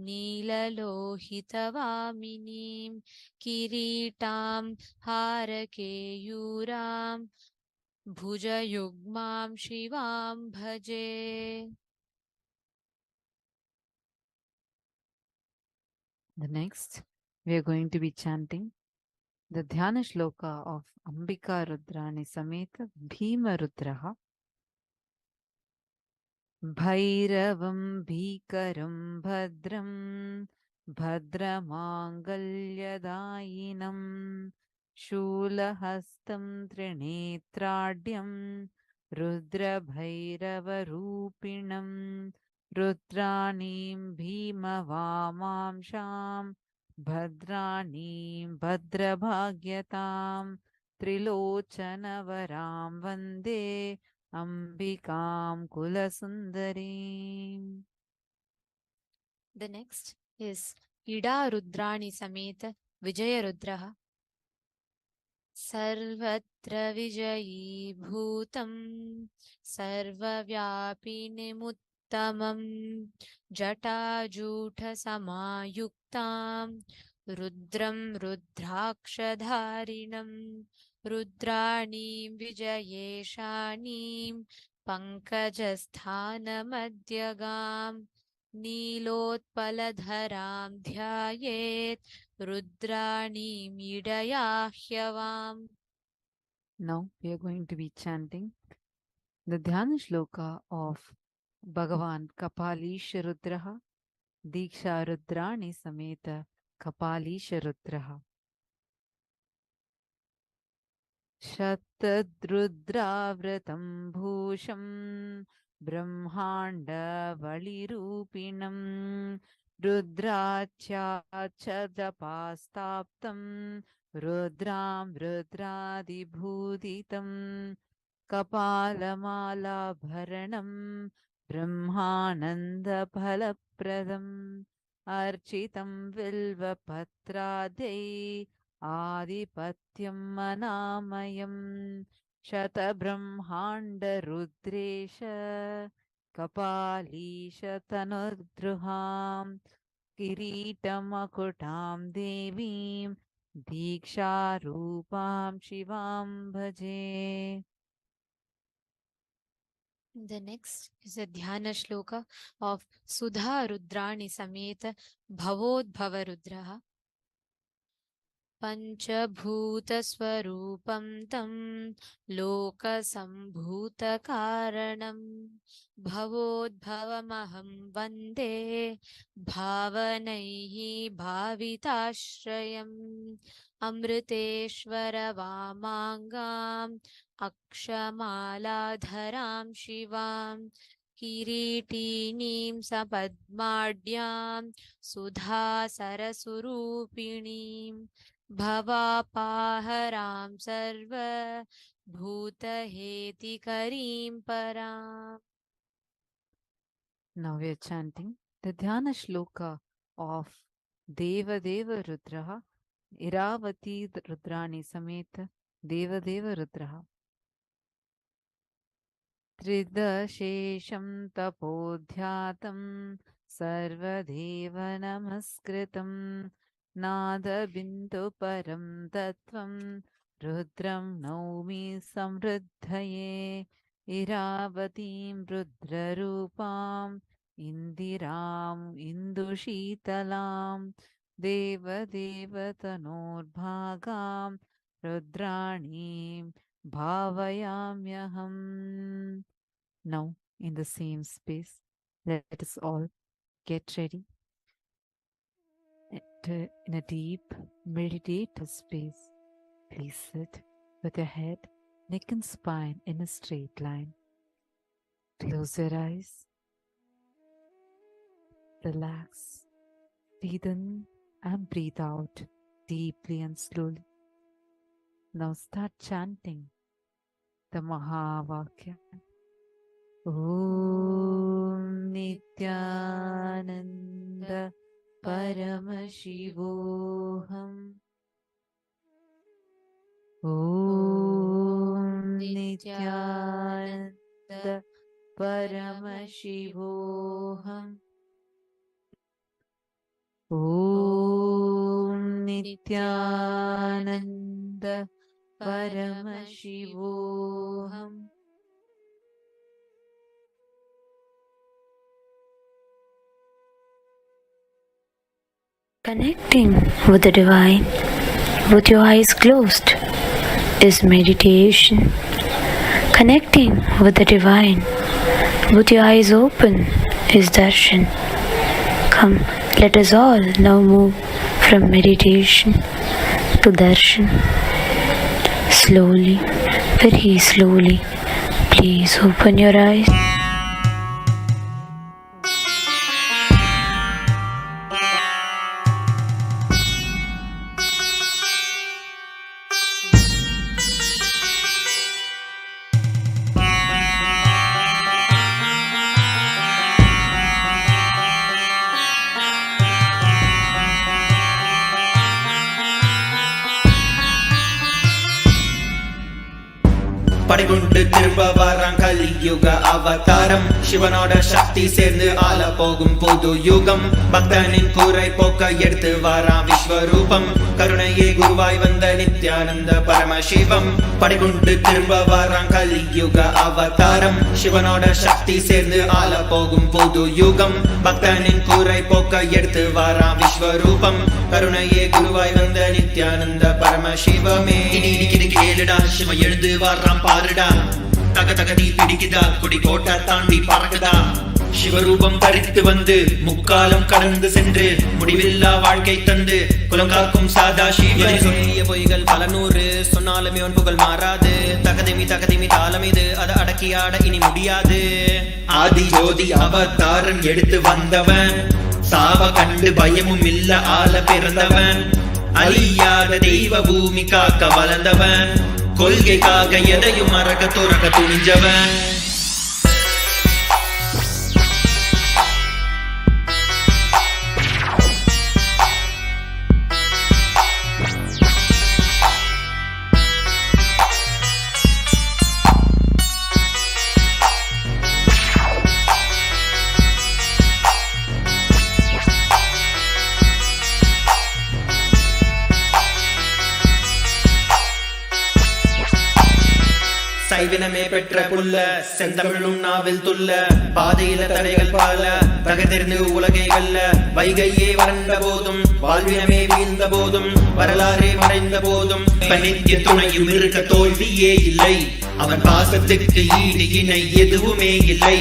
नीललोहितवामिनीं किरीटां हारकेयूरां भुजयुग्मां शिवां भजे. The next, we are going to be chanting the Dhyana Shloka of Ambika Rudrani Sameta Bhima Rudraha. Bhairavam Bhikaram Bhadram Bhadramangalyadayinam Shulahastam Trinetradyam Rudra Bhairava Rupinam Rudranim Bhima Vamamsham Bhadranim Bhadrabhagyatam Trilochanavaram Vande Ambikam Kulasundarim. The next is Ida Rudrani Sameta Vijaya Rudraha Sarvatra Vijayi Bhutam Sarvavyapinemuttamam Jata Samayuktam Rudram Rudrakshadharinam Rudranim Vijayeshanim Pankajasthanamadyagam नीलोत्पलधरां ध्यायेत् रुद्राणीमीडयाह्यवाम्. Now we are going to be chanting the Dhyana Shloka of Bhagavan Kapalisha Rudraha Diksha Rudrani Sameta Kapalisha Rudraha. शतद्रुद्राव्रतं भूषं ब्रह्माण्डबलिरूपिणं रुद्राच्चाच्छदपास्ताप्तं रुद्रां रुद्रादिभूदितं कपालमालाभरणं ब्रह्मानन्दफलप्रदम् अर्चितं बिल्वपत्रादै आदिपत्यम् अनामयम् शतब्रह्माण्डरुद्रेश कपालीश तनुर्द्रुहां किरीटमकुटां देवीं दीक्षारूपां शिवां भजे. The next is a Dhyana Shloka of Sudha Rudrani Sameta Bhavodbhava Rudraha पञ्चभूतस्वरूपं तं लोकसम्भूतकारणं भवोद्भवमहं वन्दे भावनैः भाविताश्रयम् अमृतेश्वरवामाङ्गाम् अक्षमालाधरां शिवां किरीटिनीं सपद्माढ्यां सुधासरसुरूपिणीं भवापाहरां सर्वभूतहेतिकरीं पराम्. Now we are chanting the Dhyana Shloka of Devadeva Rudraha Iravati Rudrani Sameta Devadeva Rudraha. त्रिदशेषं तपोध्यातं सर्वदेव नमस्कृतं नादबिन्दुपरं तत्त्वं रुद्रं नौमि समृद्धये इरावतीं रुद्ररूपाम् इन्दिराम् इन्दुशीतलां देवदेवतनोर्भागां रुद्राणीं भावयाम्यहम्. Now, in the same space, let us all get ready in a deep meditative space. Please sit with your head neck and spine in a straight line. Close your eyes. Relax. Breathe in and breathe out deeply and slowly. Now start chanting the Mahavakya. Om Nithyananda Paramashivam. Om Nithyananda Paramashivam. Om Nithyananda Paramashivam. Connecting with the divine with your eyes closed is meditation. Connecting with the divine with your eyes open is darshan. Come, let us all now move from meditation to darshan. Slowly, very slowly, please open your eyes. படைகொண்டு திரும்ப வரான் கலியுக அவதாரம் சிவனோட சக்தி சேர்ந்து ஆள போகும் புது யுகம் பக்தனின் கூரை போக்க எடுத்து வரான் விஸ்வரூபம் கருணையே குருவாய் வந்த நித்யானந்த பரமசிவம் படைகொண்டு திரும்ப வரான் கலியுக அவதாரம் சிவனோட சக்தி சேர்ந்து ஆள போகும் புது யுகம் பக்தனின் கூரை போக்க எடுத்து வரான் விஸ்வரூபம் கருணையே குருவாய் வந்த நித்யானந்த பரமசிவமே இடிக்குது கேளுடா சிவ எழுந்து வரான் பாருடா தக தக நீ பிடிக்குதா குடி கோட்டை தாண்டி பறக்குதா சிவரூபம் தரித்து வந்து முக்காலம் கடந்து சென்று முடிவில்லா வாழ்க்கை தந்து குலங்காக்கும் சாதா சிவ பொய்கள் பல நூறு சொன்னாலுமே உன் புகழ் மாறாது தகதிமி தாளம் இது அதை அடக்கி ஆட இனி முடியாது ஆதி ஜோதி அவதாரன் எடுத்து வந்தவன் சாவ கண்டு பயமும் இல்ல ஆள பிறந்தவன் அழியாத தெய்வ பூமி காக்க வளர்ந்தவன் கொள்கைக்காக எதையும் மறக்க துறக்க துணிஞ்சவன் சைவினமே பெற்ற புல்ல செந்தமிழும் நாவில் துல்ல பாதையில தடைகள் பால தகதிர்ந்து உலகை வெல்ல வைகையே வறண்ட போதும் வாழ்வினமே வீழ்ந்த போதும் வரலாறே மறைந்த போதும் நித்திய துணையும் இருக்க தோல்வியே இல்லை அவன் பாசத்துக்கு ஈடு இணை எதுவுமே இல்லை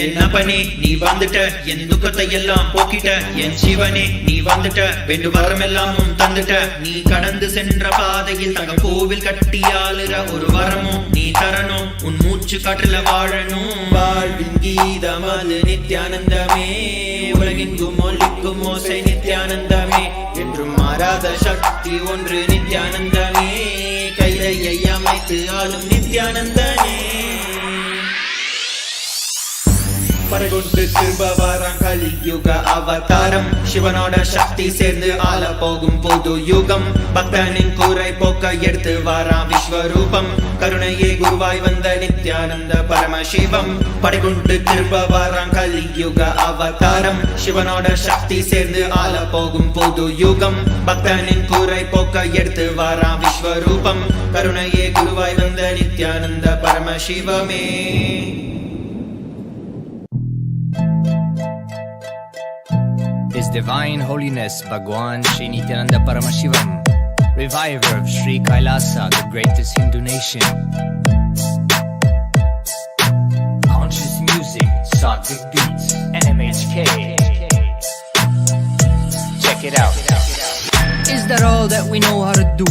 என் அப்பனே நீ வந்துட்ட என் துக்கத்தை எல்லாம் போக்கிட்ட என் சிவனே நீ வந்துட்ட வேண்டு வரமெல்லாம் தந்துட்ட நீ கடந்து சென்ற பாதையில் தங்க கோவில் கட்டியாளுற ஒரு வரமும் நீ தரணும் உன் மூச்சு காற்றுல வாழணும் வாழ்வின் கீதம் அது நித்யானந்தமே உலகெங்கும் ஒலிக்கும் ஓசை நித்யானந்தமே என்றும் மாறாத சக்தி ஒன்று நித்யானந்தமே கைலையை அமைத்து ஆளும் நித்யானந்தனே படைகொண்டு திரும்ப வரான் கலியுக அவதாரம் சிவனோட சக்தி சேர்ந்து ஆள போகும் புது யுகம் பக்தனின் கூரை போக்க எடுத்து வரான் விஸ்வரூபம் கருணையே குருவாய் வந்த நித்யானந்த பரமசிவம் படைகொண்டு திரும்ப வரான் கலியுக அவதாரம் சிவனோட சக்தி சேர்ந்து ஆள போகும் புது யுகம் பக்தனின் கூரை போக்க எடுத்து வரான் விஸ்வரூபம் கருணையே குருவாய் வந்த Nityananda பரமசிவமே His Divine Holiness Bhagwan Shri Nithyananda Paramashivam, reviver of Sri Kailasa, the greatest Hindu nation. Conscious music, Sattvic beats, NMHK. Check it out. Is that all that we know how to do?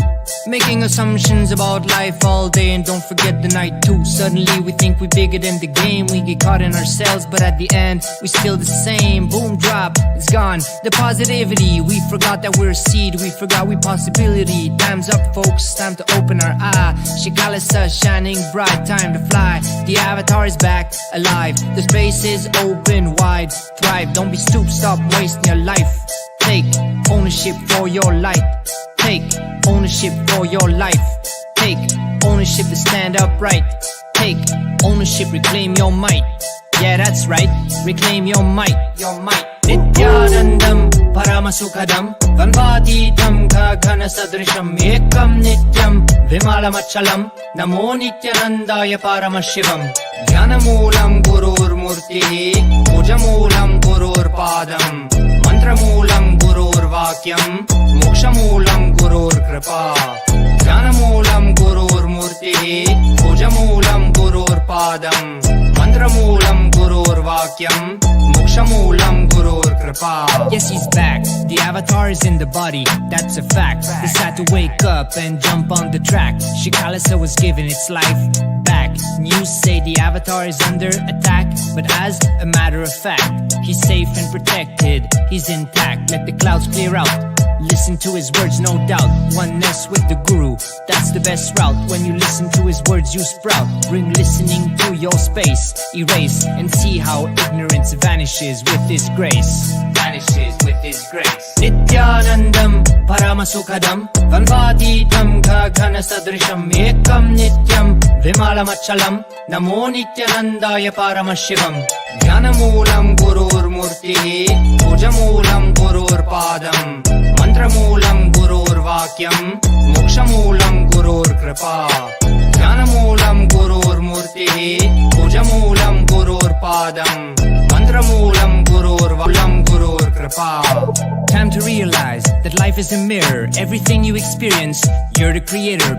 Making assumptions about life all day and don't forget the night too. Suddenly we think we're bigger than the game. We get caught in ourselves, but at the end we still the same. Boom, drop, it's gone. The positivity, we forgot that we're a seed. We forgot we possibility. Time's up, folks, time to open our eye. Ekadasha shining bright, time to fly. The avatar is back, alive. The space is open wide. Thrive, don't be stupid, stop wasting your life. Take ownership for your light. Take ownership for your life. Take ownership to stand upright. Take ownership, reclaim your might. Yeah, that's right, reclaim your might. Your might. Nithyanandam Paramasukadam Vanvaditam Gagana Sadrisham Ekam Nityam Vimalamatchalam Namo Nithyanandaya Paramashivam Jnanamulam Gurur Murti Pujamulam Gurur Padam Mantramulam Gurur Vakyam Mokshamulam Gurur Kripa Jnanamulam Gurur Murti Pujamulam Gurur Padam Mantramulam Gurur Vakyam Mokshamulam Gurur Kripa. Yes, he's back. The avatar is in the body, that's a fact. It's had to wake up and jump on the track. Ekadasha was given its life back. News say the avatar is under attack, but as a matter of fact, he's safe and protected, he's intact. Let the clouds clear out. Listen to his words, no doubt. Oneness with the Guru, that's the best route. When you listen to his words, you sprout. Bring listening to your space. Erase and see how ignorance vanishes with his grace. Vanishes with his grace. Nithyanandam Paramasukadam Vanvaditam Gagana Sadrisham Ekam Nityam Vimalamatchalam Namo Nithyanandaya Paramashivam Jnanamulam Gurur Murti Pujamulam Gurur Padam Mantramulam Gurur Vakyam Mokshamulam Gurur Kripa Jnanamulam Gurur Murti Pujamulam Gurur Padam Mantramulam Gurur Vakyam Gurur Kripa. Time to realize that life is a mirror. Everything you experience, you're the creator.